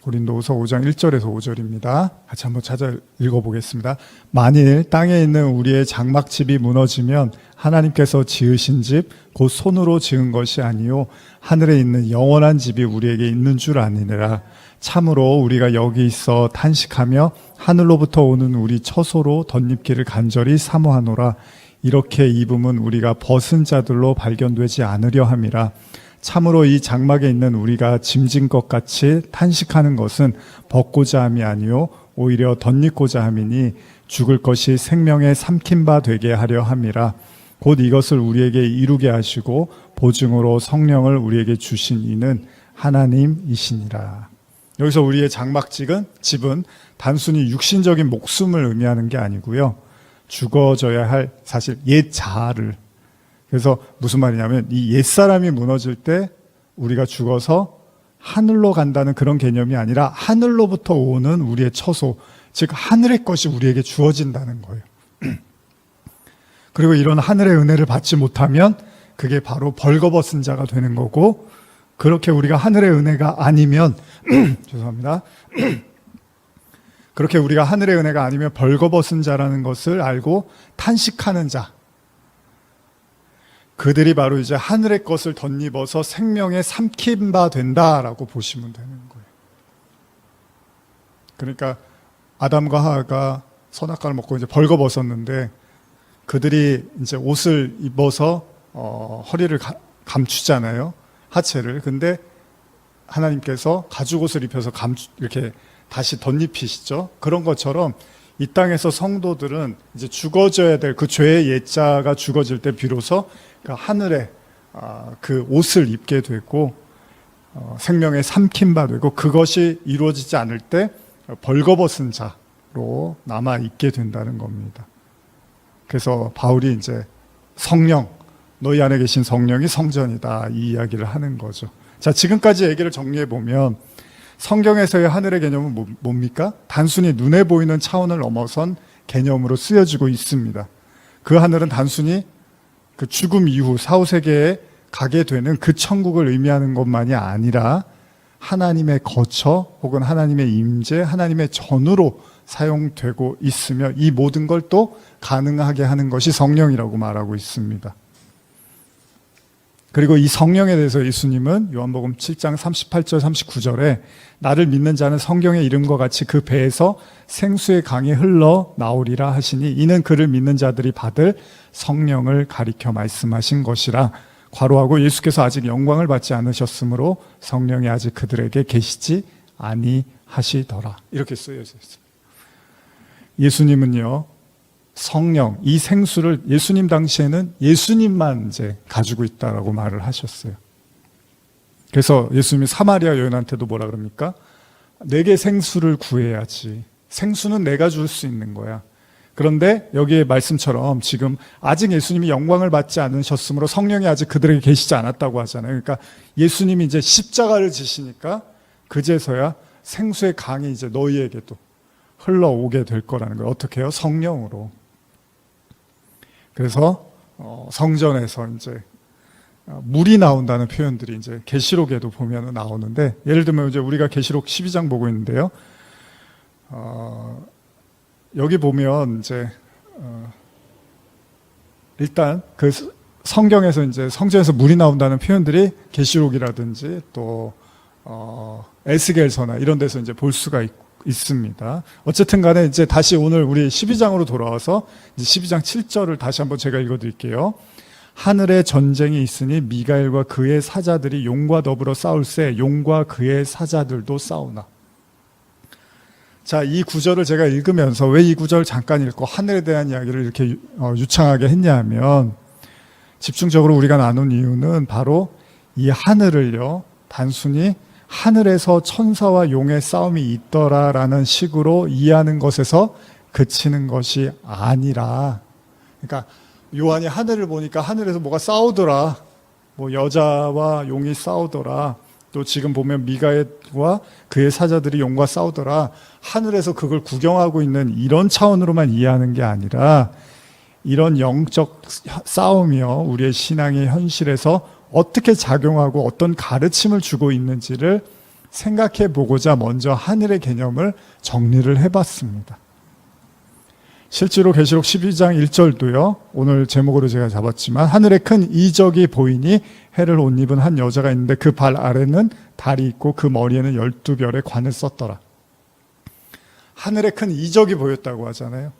Speaker 1: 고린도후서 5장 1절에서 5절입니다. 같이 한번 찾아 읽어보겠습니다. 만일 땅에 있는 우리의 장막집이 무너지면 하나님께서 지으신 집 곧 손으로 지은 것이 아니요 하늘에 있는 영원한 집이 우리에게 있는 줄 아니라. 참으로 우리가 여기 있어 탄식하며 하늘로부터 오는 우리 처소로 덧입기를 간절히 사모하노라. 이렇게 입음은 우리가 벗은 자들로 발견되지 않으려 함이라. 참으로 이 장막에 있는 우리가 짐진 것 같이 탄식하는 것은 벗고자 함이 아니요 오히려 덧입고자 함이니 죽을 것이 생명에 삼킨 바 되게 하려 함이라. 곧 이것을 우리에게 이루게 하시고 보증으로 성령을 우리에게 주신 이는 하나님이시니라. 여기서 우리의 장막집은 단순히 육신적인 목숨을 의미하는 게 아니고요, 죽어져야 할 사실 옛 자아를, 그래서 무슨 말이냐면 이 옛사람이 무너질 때 우리가 죽어서 하늘로 간다는 그런 개념이 아니라 하늘로부터 오는 우리의 처소, 즉 하늘의 것이 우리에게 주어진다는 거예요. 그리고 이런 하늘의 은혜를 받지 못하면 그게 바로 벌거벗은 자가 되는 거고, 그렇게 우리가 하늘의 은혜가 아니면 죄송합니다. 그렇게 우리가 하늘의 은혜가 아니면 벌거벗은 자라는 것을 알고 탄식하는 자, 그들이 바로 이제 하늘의 것을 덧입어서 생명에 삼킨 바 된다라고 보시면 되는 거예요. 그러니까 아담과 하와가 선악과를 먹고 이제 벌거벗었는데, 그들이 이제 옷을 입어서 허리를 감추잖아요, 하체를. 근데 하나님께서 가죽옷을 입혀서 이렇게 다시 덧입히시죠. 그런 것처럼 이 땅에서 성도들은 이제 죽어져야 될 그 죄의 옛자가 죽어질 때 비로소 그 하늘에 그 옷을 입게 되고 생명에 삼킨 바 되고, 그것이 이루어지지 않을 때 벌거벗은 자로 남아 있게 된다는 겁니다. 그래서 바울이 이제 성령, 너희 안에 계신 성령이 성전이다, 이 이야기를 하는 거죠. 자, 지금까지 얘기를 정리해 보면 성경에서의 하늘의 개념은 뭡니까? 단순히 눈에 보이는 차원을 넘어선 개념으로 쓰여지고 있습니다. 그 하늘은 단순히 그 죽음 이후 사후세계에 가게 되는 그 천국을 의미하는 것만이 아니라 하나님의 거처 혹은 하나님의 임재, 하나님의 전으로 사용되고 있으며, 이 모든 걸 또 가능하게 하는 것이 성령이라고 말하고 있습니다. 그리고 이 성령에 대해서 예수님은 요한복음 7장 38절 39절에 나를 믿는 자는 성경의 이름과 같이 그 배에서 생수의 강이 흘러 나오리라 하시니 이는 그를 믿는 자들이 받을 성령을 가리켜 말씀하신 것이라. 괄호하고 예수께서 아직 영광을 받지 않으셨으므로 성령이 아직 그들에게 계시지 아니하시더라, 이렇게 쓰여져 있습니다. 예수님은요, 성령, 이 생수를 예수님 당시에는 예수님만 이제 가지고 있다라고 말을 하셨어요. 그래서 예수님이 사마리아 여인한테도 뭐라 그럽니까? 내게 생수를 구해야지. 생수는 내가 줄 수 있는 거야. 그런데 여기에 말씀처럼 지금 아직 예수님이 영광을 받지 않으셨으므로 성령이 아직 그들에게 계시지 않았다고 하잖아요. 그러니까 예수님이 이제 십자가를 지시니까 그제서야 생수의 강이 이제 너희에게도 흘러오게 될 거라는 거예요. 어떻게 해요? 성령으로. 그래서 성전에서 이제 물이 나온다는 표현들이 이제 계시록에도 보면 나오는데, 예를 들면 이제 우리가 계시록 12장 보고 있는데요. 여기 보면 이제 일단 그 성경에서 이제 성전에서 물이 나온다는 표현들이 계시록이라든지 또 에스겔서나 이런 데서 이제 볼 수가 있습니다. 어쨌든 간에 이제 다시 오늘 우리 12장으로 돌아와서 이제 12장 7절을 다시 한번 제가 읽어드릴게요. 하늘에 전쟁이 있으니 미가엘과 그의 사자들이 용과 더불어 싸울세 용과 그의 사자들도 싸우나. 자, 이 구절을 제가 읽으면서 왜 이 구절을 잠깐 읽고 하늘에 대한 이야기를 이렇게 유창하게 했냐면, 집중적으로 우리가 나눈 이유는 바로 이 하늘을요, 단순히 하늘에서 천사와 용의 싸움이 있더라라는 식으로 이해하는 것에서 그치는 것이 아니라, 그러니까 요한이 하늘을 보니까 하늘에서 뭐가 싸우더라, 뭐 여자와 용이 싸우더라, 또 지금 보면 미가엘과 그의 사자들이 용과 싸우더라, 하늘에서 그걸 구경하고 있는 이런 차원으로만 이해하는 게 아니라, 이런 영적 싸움이요, 우리의 신앙의 현실에서 어떻게 작용하고 어떤 가르침을 주고 있는지를 생각해 보고자 먼저 하늘의 개념을 정리를 해봤습니다. 실제로 계시록 12장 1절도요. 오늘 제목으로 제가 잡았지만 하늘에 큰 이적이 보이니 해를 옷 입은 한 여자가 있는데 그 발 아래는 달이 있고 그 머리에는 12별의 관을 썼더라. 하늘에 큰 이적이 보였다고 하잖아요.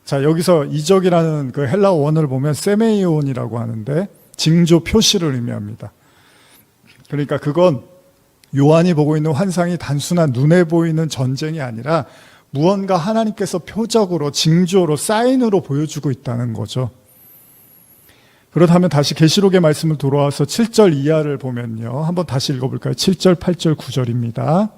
Speaker 1: 자, 여기서 이적이라는 그 헬라어 원어를 보면 세메이온이라고 하는데 징조 표시를 의미합니다. 그러니까 그건 요한이 보고 있는 환상이 단순한 눈에 보이는 전쟁이 아니라 무언가 하나님께서 표적으로 징조로 사인으로 보여주고 있다는 거죠. 그렇다면 다시 계시록의 말씀을 돌아와서 7절 이하를 보면요. 한번 다시 읽어볼까요? 7절, 8절, 9절입니다.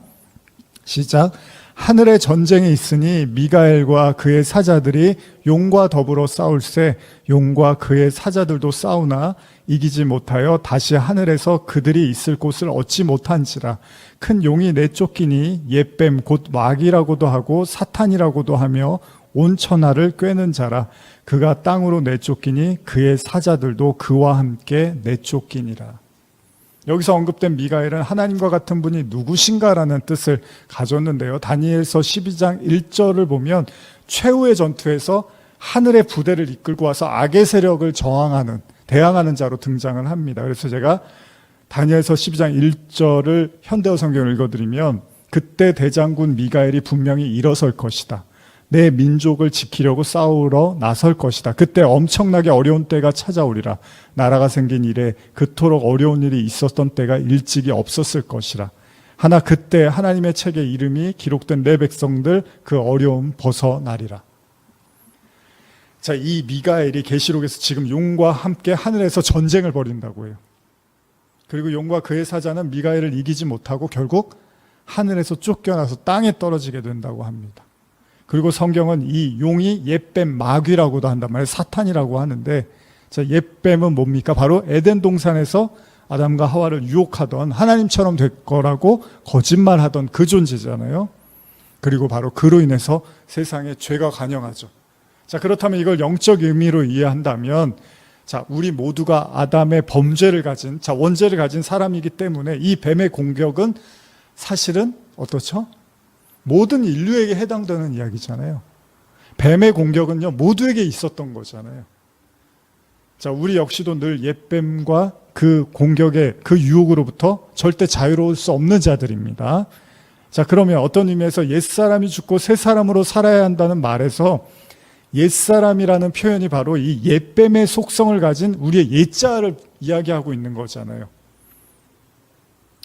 Speaker 1: 시작. 하늘에 전쟁이 있으니 미가엘과 그의 사자들이 용과 더불어 싸울세 용과 그의 사자들도 싸우나 이기지 못하여 다시 하늘에서 그들이 있을 곳을 얻지 못한지라. 큰 용이 내쫓기니 옛뱀 곧 마귀라고도 하고 사탄이라고도 하며 온 천하를 꿰는 자라. 그가 땅으로 내쫓기니 그의 사자들도 그와 함께 내쫓기니라. 여기서 언급된 미가엘은 하나님과 같은 분이 누구신가라는 뜻을 가졌는데요. 다니엘서 12장 1절을 보면 최후의 전투에서 하늘의 부대를 이끌고 와서 악의 세력을 대항하는 자로 등장을 합니다. 그래서 제가 다니엘서 12장 1절을 현대어 성경을 읽어드리면 그때 대장군 미가엘이 분명히 일어설 것이다. 내 민족을 지키려고 싸우러 나설 것이다. 그때 엄청나게 어려운 때가 찾아오리라. 나라가 생긴 이래 그토록 어려운 일이 있었던 때가 일찍이 없었을 것이라. 하나 그때 하나님의 책에 이름이 기록된 내 백성들 그 어려움 벗어나리라. 자, 이 미가엘이 계시록에서 지금 용과 함께 하늘에서 전쟁을 벌인다고 해요. 그리고 용과 그의 사자는 미가엘을 이기지 못하고 결국 하늘에서 쫓겨나서 땅에 떨어지게 된다고 합니다. 그리고 성경은 이 용이 옛뱀 마귀라고도 한단 말이에요. 사탄이라고 하는데, 자, 옛뱀은 뭡니까? 바로 에덴 동산에서 아담과 하와를 유혹하던 하나님처럼 될 거라고 거짓말하던 그 존재잖아요. 그리고 바로 그로 인해서 세상에 죄가 관영하죠. 자, 그렇다면 이걸 영적 의미로 이해한다면, 자, 우리 모두가 아담의 범죄를 가진, 자, 원죄를 가진 사람이기 때문에 이 뱀의 공격은 사실은 어떻죠? 모든 인류에게 해당되는 이야기잖아요. 뱀의 공격은요, 모두에게 있었던 거잖아요. 자, 우리 역시도 늘 옛뱀과 그 공격의 그 유혹으로부터 절대 자유로울 수 없는 자들입니다. 자, 그러면 어떤 의미에서 옛사람이 죽고 새사람으로 살아야 한다는 말에서 옛사람이라는 표현이 바로 이 옛뱀의 속성을 가진 우리의 옛자를 이야기하고 있는 거잖아요.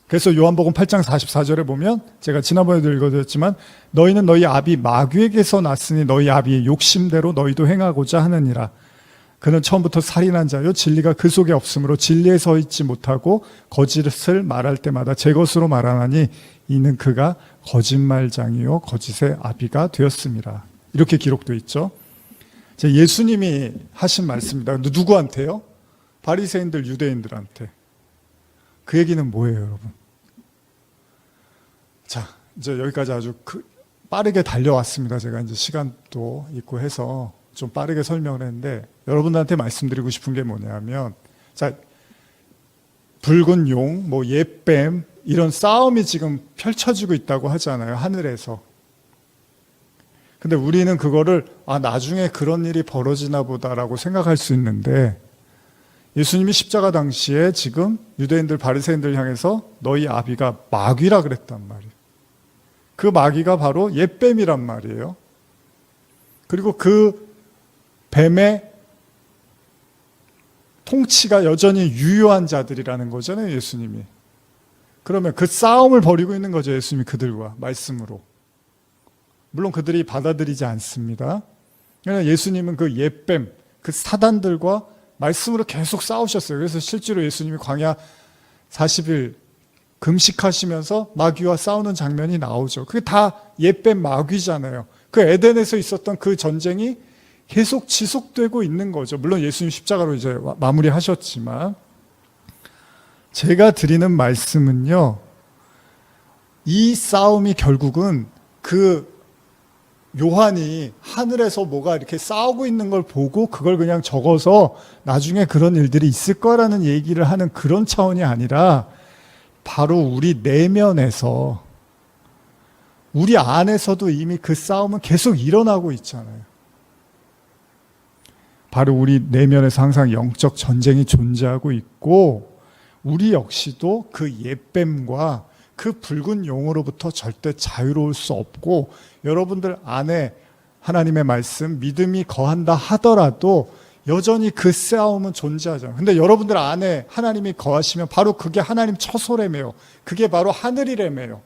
Speaker 1: 그래서 요한복음 8장 44절에 보면 제가 지난번에도 읽어드렸지만 너희는 너희 아비 마귀에게서 났으니 너희 아비의 욕심대로 너희도 행하고자 하느니라. 그는 처음부터 살인한 자요 진리가 그 속에 없으므로 진리에 서 있지 못하고 거짓을 말할 때마다 제 것으로 말하나니 이는 그가 거짓말장이요 거짓의 아비가 되었습니다. 이렇게 기록되어 있죠. 예수님이 하신 말씀입니다. 누구한테요? 바리새인들 유대인들한테. 그 얘기는 뭐예요, 여러분? 자, 이제 여기까지 아주 빠르게 달려왔습니다. 제가 이제 시간도 있고 해서 좀 빠르게 설명을 했는데 여러분들한테 말씀드리고 싶은 게 뭐냐면, 자, 붉은 용, 뭐 옛뱀 이런 싸움이 지금 펼쳐지고 있다고 하잖아요, 하늘에서. 근데 우리는 그거를 나중에 그런 일이 벌어지나 보다라고 생각할 수 있는데 예수님이 십자가 당시에 지금 유대인들 바리새인들 향해서 너희 아비가 마귀라 그랬단 말이에요. 그 마귀가 바로 옛뱀이란 말이에요. 그리고 그 뱀의 통치가 여전히 유효한 자들이라는 거잖아요, 예수님이. 그러면 그 싸움을 벌이고 있는 거죠, 예수님이 그들과 말씀으로. 물론 그들이 받아들이지 않습니다. 그러나 예수님은 그 옛뱀, 그 사단들과 말씀으로 계속 싸우셨어요. 그래서 실제로 예수님이 광야 40일 금식하시면서 마귀와 싸우는 장면이 나오죠. 그게 다 옛뱀 마귀잖아요. 그 에덴에서 있었던 그 전쟁이 계속 지속되고 있는 거죠. 물론 예수님 십자가로 이제 마무리하셨지만, 제가 드리는 말씀은요, 이 싸움이 결국은 그 요한이 하늘에서 뭐가 이렇게 싸우고 있는 걸 보고 그걸 그냥 적어서 나중에 그런 일들이 있을 거라는 얘기를 하는 그런 차원이 아니라 바로 우리 내면에서, 우리 안에서도 이미 그 싸움은 계속 일어나고 있잖아요. 바로 우리 내면에서 항상 영적 전쟁이 존재하고 있고, 우리 역시도 그 옛뱀과 그 붉은 용으로부터 절대 자유로울 수 없고, 여러분들 안에 하나님의 말씀, 믿음이 거한다 하더라도 여전히 그 싸움은 존재하잖아요. 근데 여러분들 안에 하나님이 거하시면 바로 그게 하나님 처소래매요. 그게 바로 하늘이래매요.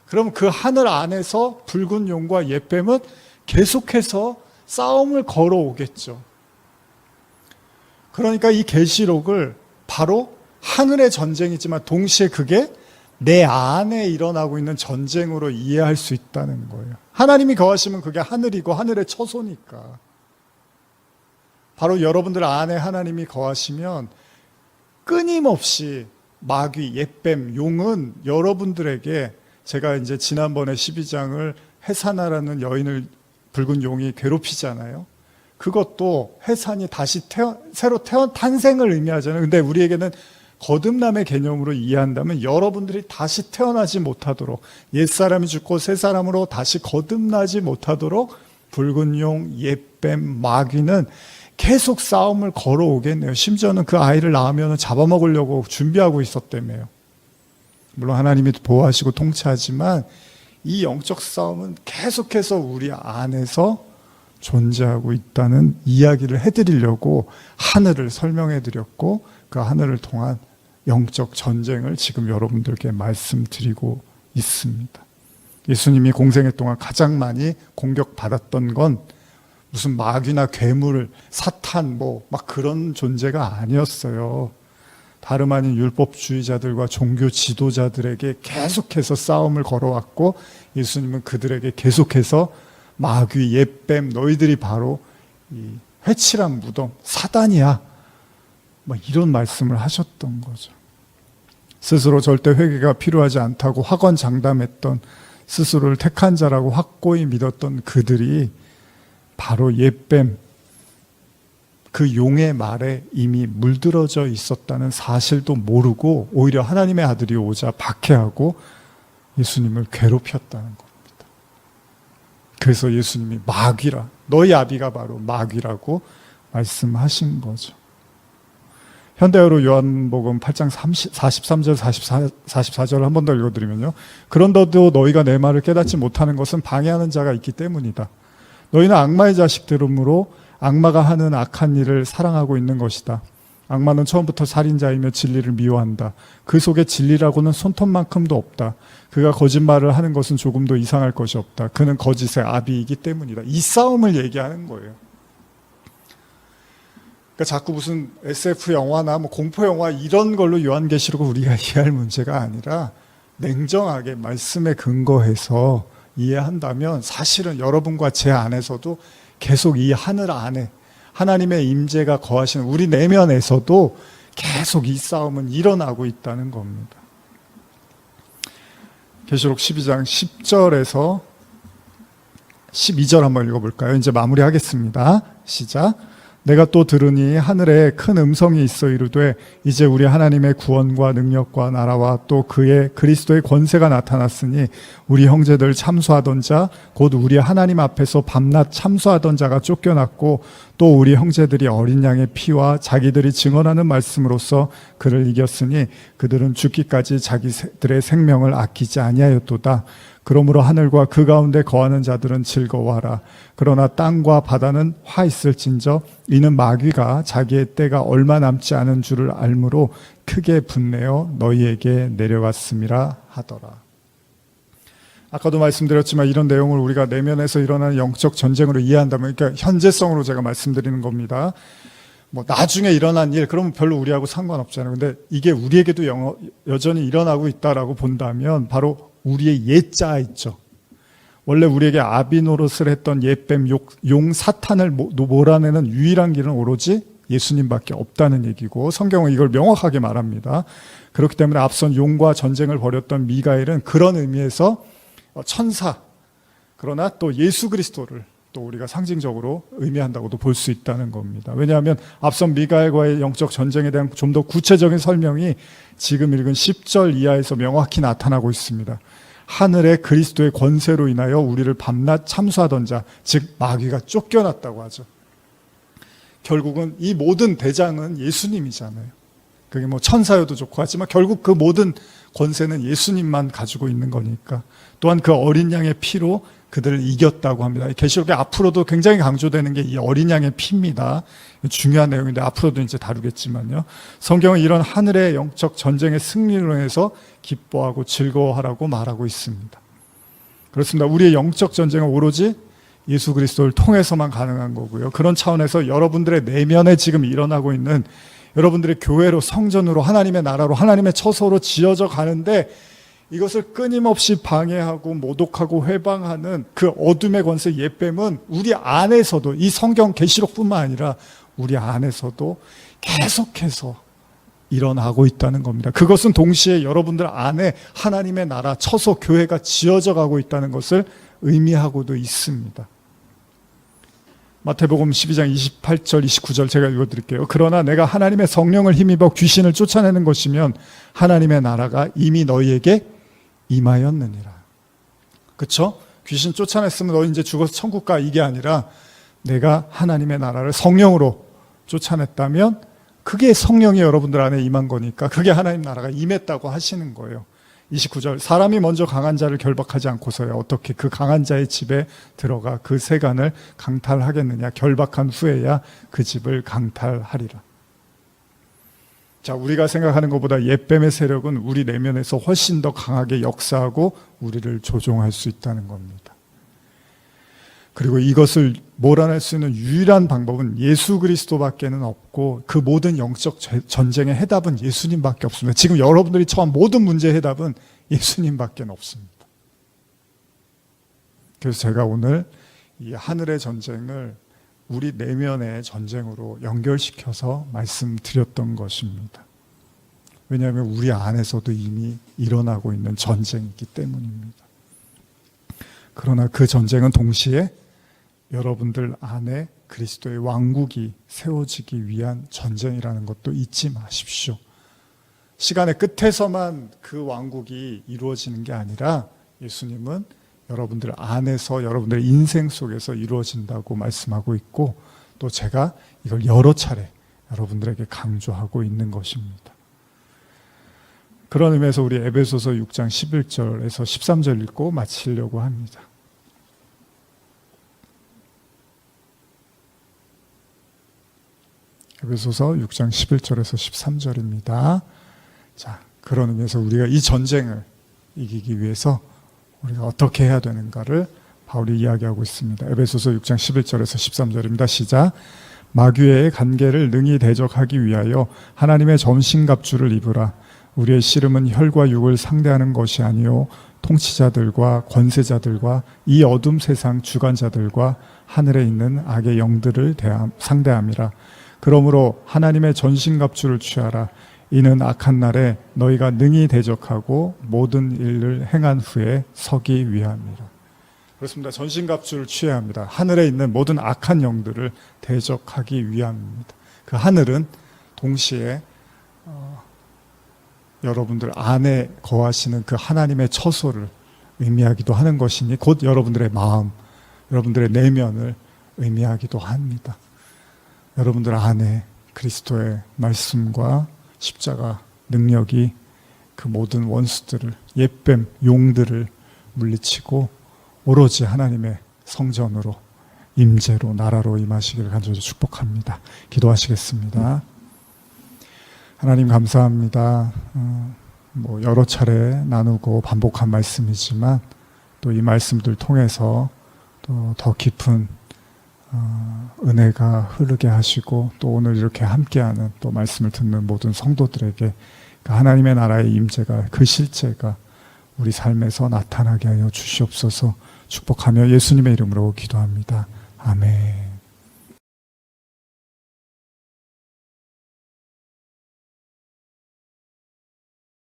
Speaker 1: 그럼 그 하늘 안에서 붉은 용과 옛뱀은 계속해서 싸움을 걸어오겠죠. 그러니까 이 계시록을 바로 하늘의 전쟁이지만 동시에 그게 내 안에 일어나고 있는 전쟁으로 이해할 수 있다는 거예요. 하나님이 거하시면 그게 하늘이고 하늘의 처소니까. 바로 여러분들 안에 하나님이 거하시면 끊임없이 마귀, 옛뱀, 용은 여러분들에게, 제가 이제 지난번에 12장을 해산하라는 여인을 붉은 용이 괴롭히잖아요. 그것도 해산이 다시 새로 탄생을 의미하잖아요. 근데 우리에게는 거듭남의 개념으로 이해한다면 여러분들이 다시 태어나지 못하도록, 옛사람이 죽고 새사람으로 다시 거듭나지 못하도록 붉은 용, 옛뱀, 마귀는 계속 싸움을 걸어오겠네요. 심지어는 그 아이를 낳으면 잡아먹으려고 준비하고 있었다며요. 물론 하나님이 보호하시고 통치하지만 이 영적 싸움은 계속해서 우리 안에서 존재하고 있다는 이야기를 해드리려고 하늘을 설명해드렸고, 그 하늘을 통한 영적 전쟁을 지금 여러분들께 말씀드리고 있습니다. 예수님이 공생애 동안 가장 많이 공격받았던 건 무슨 마귀나 괴물, 사탄 막 그런 존재가 아니었어요. 다름 아닌 율법주의자들과 종교 지도자들에게 계속해서 싸움을 걸어왔고, 예수님은 그들에게 계속해서 마귀, 옛뱀, 너희들이 바로 이 회칠한 무덤, 사단이야, 이런 말씀을 하셨던 거죠. 스스로 절대 회개가 필요하지 않다고 화건장담했던, 스스로를 택한 자라고 확고히 믿었던 그들이 바로 옛뱀, 그 용의 말에 이미 물들어져 있었다는 사실도 모르고 오히려 하나님의 아들이 오자 박해하고 예수님을 괴롭혔다는 겁니다. 그래서 예수님이 마귀라, 너희 아비가 바로 마귀라고 말씀하신 거죠. 현대어로 요한복음 8장 43절 44절을 한 번 더 읽어드리면요. 그런데도 너희가 내 말을 깨닫지 못하는 것은 방해하는 자가 있기 때문이다. 너희는 악마의 자식들이므로 악마가 하는 악한 일을 사랑하고 있는 것이다. 악마는 처음부터 살인자이며 진리를 미워한다. 그 속에 진리라고는 손톱만큼도 없다. 그가 거짓말을 하는 것은 조금도 이상할 것이 없다. 그는 거짓의 아비이기 때문이다. 이 싸움을 얘기하는 거예요. 그러니까 자꾸 무슨 SF 영화나 공포 영화 이런 걸로 요한계시록을 우리가 이해할 문제가 아니라 냉정하게 말씀에 근거해서 이해한다면 사실은 여러분과 제 안에서도 계속 이 하늘 안에 하나님의 임재가 거하시는 우리 내면에서도 계속 이 싸움은 일어나고 있다는 겁니다. 계시록 12장 10절에서 12절 한번 읽어볼까요? 이제 마무리하겠습니다. 시작. 내가 또 들으니 하늘에 큰 음성이 있어 이르되 이제 우리 하나님의 구원과 능력과 나라와 또 그의 그리스도의 권세가 나타났으니 우리 형제들 참수하던 자 곧 우리 하나님 앞에서 밤낮 참수하던 자가 쫓겨났고 또 우리 형제들이 어린 양의 피와 자기들이 증언하는 말씀으로써 그를 이겼으니 그들은 죽기까지 자기들의 생명을 아끼지 아니하였도다. 그러므로 하늘과 그 가운데 거하는 자들은 즐거워하라. 그러나 땅과 바다는 화 있을진저 이는 마귀가 자기의 때가 얼마 남지 않은 줄을 알므로 크게 분내어 너희에게 내려갔음이라 하더라. 아까도 말씀드렸지만 이런 내용을 우리가 내면에서 일어나는 영적 전쟁으로 이해한다면, 그러니까 현재성으로 제가 말씀드리는 겁니다. 나중에 일어난 일, 그러면 별로 우리하고 상관없잖아요. 근데 이게 우리에게도 여전히 일어나고 있다라고 본다면 바로 우리의 옛자 있죠. 원래 우리에게 아비 노릇을 했던 옛뱀, 용, 사탄을 몰아내는 유일한 길은 오로지 예수님밖에 없다는 얘기고, 성경은 이걸 명확하게 말합니다. 그렇기 때문에 앞선 용과 전쟁을 벌였던 미가엘은 그런 의미에서 천사, 그러나 또 예수 그리스도를 또 우리가 상징적으로 의미한다고도 볼 수 있다는 겁니다. 왜냐하면 앞선 미가엘과의 영적 전쟁에 대한 좀 더 구체적인 설명이 지금 읽은 10절 이하에서 명확히 나타나고 있습니다. 하늘의 그리스도의 권세로 인하여 우리를 밤낮 참수하던 자, 즉 마귀가 쫓겨났다고 하죠. 결국은 이 모든 대장은 예수님이잖아요. 그게 뭐 천사여도 좋고 하지만 결국 그 모든 권세는 예수님만 가지고 있는 거니까. 또한 그 어린 양의 피로 그들을 이겼다고 합니다. 계시록에 앞으로도 굉장히 강조되는 게 이 어린 양의 피입니다. 중요한 내용인데 앞으로도 이제 다루겠지만요. 성경은 이런 하늘의 영적 전쟁의 승리로 인해서 기뻐하고 즐거워하라고 말하고 있습니다. 그렇습니다. 우리의 영적 전쟁은 오로지 예수 그리스도를 통해서만 가능한 거고요. 그런 차원에서 여러분들의 내면에 지금 일어나고 있는 여러분들의 교회로, 성전으로, 하나님의 나라로, 하나님의 처소로 지어져 가는데 이것을 끊임없이 방해하고 모독하고 회방하는 그 어둠의 권세 옛뱀은 우리 안에서도, 이 성경 계시록뿐만 아니라 우리 안에서도 계속해서 일어나고 있다는 겁니다. 그것은 동시에 여러분들 안에 하나님의 나라, 처소, 교회가 지어져 가고 있다는 것을 의미하고도 있습니다. 마태복음 12장 28절 29절 제가 읽어드릴게요. 그러나 내가 하나님의 성령을 힘입어 귀신을 쫓아내는 것이면 하나님의 나라가 이미 너희에게 임하였느니라. 그렇죠? 귀신 쫓아냈으면 너희 이제 죽어서 천국 가, 이게 아니라 내가 하나님의 나라를 성령으로 쫓아냈다면 그게 성령이 여러분들 안에 임한 거니까 그게 하나님 나라가 임했다고 하시는 거예요. 29절 사람이 먼저 강한 자를 결박하지 않고서야 어떻게 그 강한 자의 집에 들어가 그 세간을 강탈하겠느냐. 결박한 후에야 그 집을 강탈하리라. 자, 우리가 생각하는 것보다 옛뱀의 세력은 우리 내면에서 훨씬 더 강하게 역사하고 우리를 조종할 수 있다는 겁니다. 그리고 이것을 몰아낼 수 있는 유일한 방법은 예수 그리스도밖에는 없고 그 모든 영적 전쟁의 해답은 예수님밖에 없습니다. 지금 여러분들이 처한 모든 문제의 해답은 예수님밖에 없습니다. 그래서 제가 오늘 이 하늘의 전쟁을 우리 내면의 전쟁으로 연결시켜서 말씀드렸던 것입니다. 왜냐하면 우리 안에서도 이미 일어나고 있는 전쟁이기 때문입니다. 그러나 그 전쟁은 동시에 여러분들 안에 그리스도의 왕국이 세워지기 위한 전쟁이라는 것도 잊지 마십시오. 시간의 끝에서만 그 왕국이 이루어지는 게 아니라 예수님은 여러분들 안에서 여러분들의 인생 속에서 이루어진다고 말씀하고 있고 또 제가 이걸 여러 차례 여러분들에게 강조하고 있는 것입니다. 그런 의미에서 우리 에베소서 6장 11절에서 13절 읽고 마치려고 합니다. 에베소서 6장 11절에서 13절입니다. 자, 그런 의미에서 우리가 이 전쟁을 이기기 위해서 우리가 어떻게 해야 되는가를 바울이 이야기하고 있습니다. 에베소서 6장 11절에서 13절입니다. 시작. 마귀의 간계를 능히 대적하기 위하여 하나님의 전신갑주를 입으라. 우리의 씨름은 혈과 육을 상대하는 것이 아니요 통치자들과 권세자들과 이 어둠 세상 주관자들과 하늘에 있는 악의 영들을 상대함이라. 그러므로 하나님의 전신갑주를 취하라. 이는 악한 날에 너희가 능히 대적하고 모든 일을 행한 후에 서기 위함이라. 그렇습니다. 전신갑주를 취해야 합니다. 하늘에 있는 모든 악한 영들을 대적하기 위함입니다. 그 하늘은 동시에 여러분들 안에 거하시는 그 하나님의 처소를 의미하기도 하는 것이니 곧 여러분들의 마음, 여러분들의 내면을 의미하기도 합니다. 여러분들 안에 그리스도의 말씀과 십자가 능력이 그 모든 원수들을, 옛뱀, 용들을 물리치고 오로지 하나님의 성전으로, 임재로, 나라로 임하시기를 간절히 축복합니다. 기도하시겠습니다. 하나님 감사합니다. 여러 차례 나누고 반복한 말씀이지만 또 이 말씀들 통해서 또 더 깊은 은혜가 흐르게 하시고 또 오늘 이렇게 함께하는 또 말씀을 듣는 모든 성도들에게 그 하나님의 나라의 임재가, 그 실제가 우리 삶에서 나타나게 하여 주시옵소서. 축복하며 예수님의 이름으로 기도합니다. 아멘.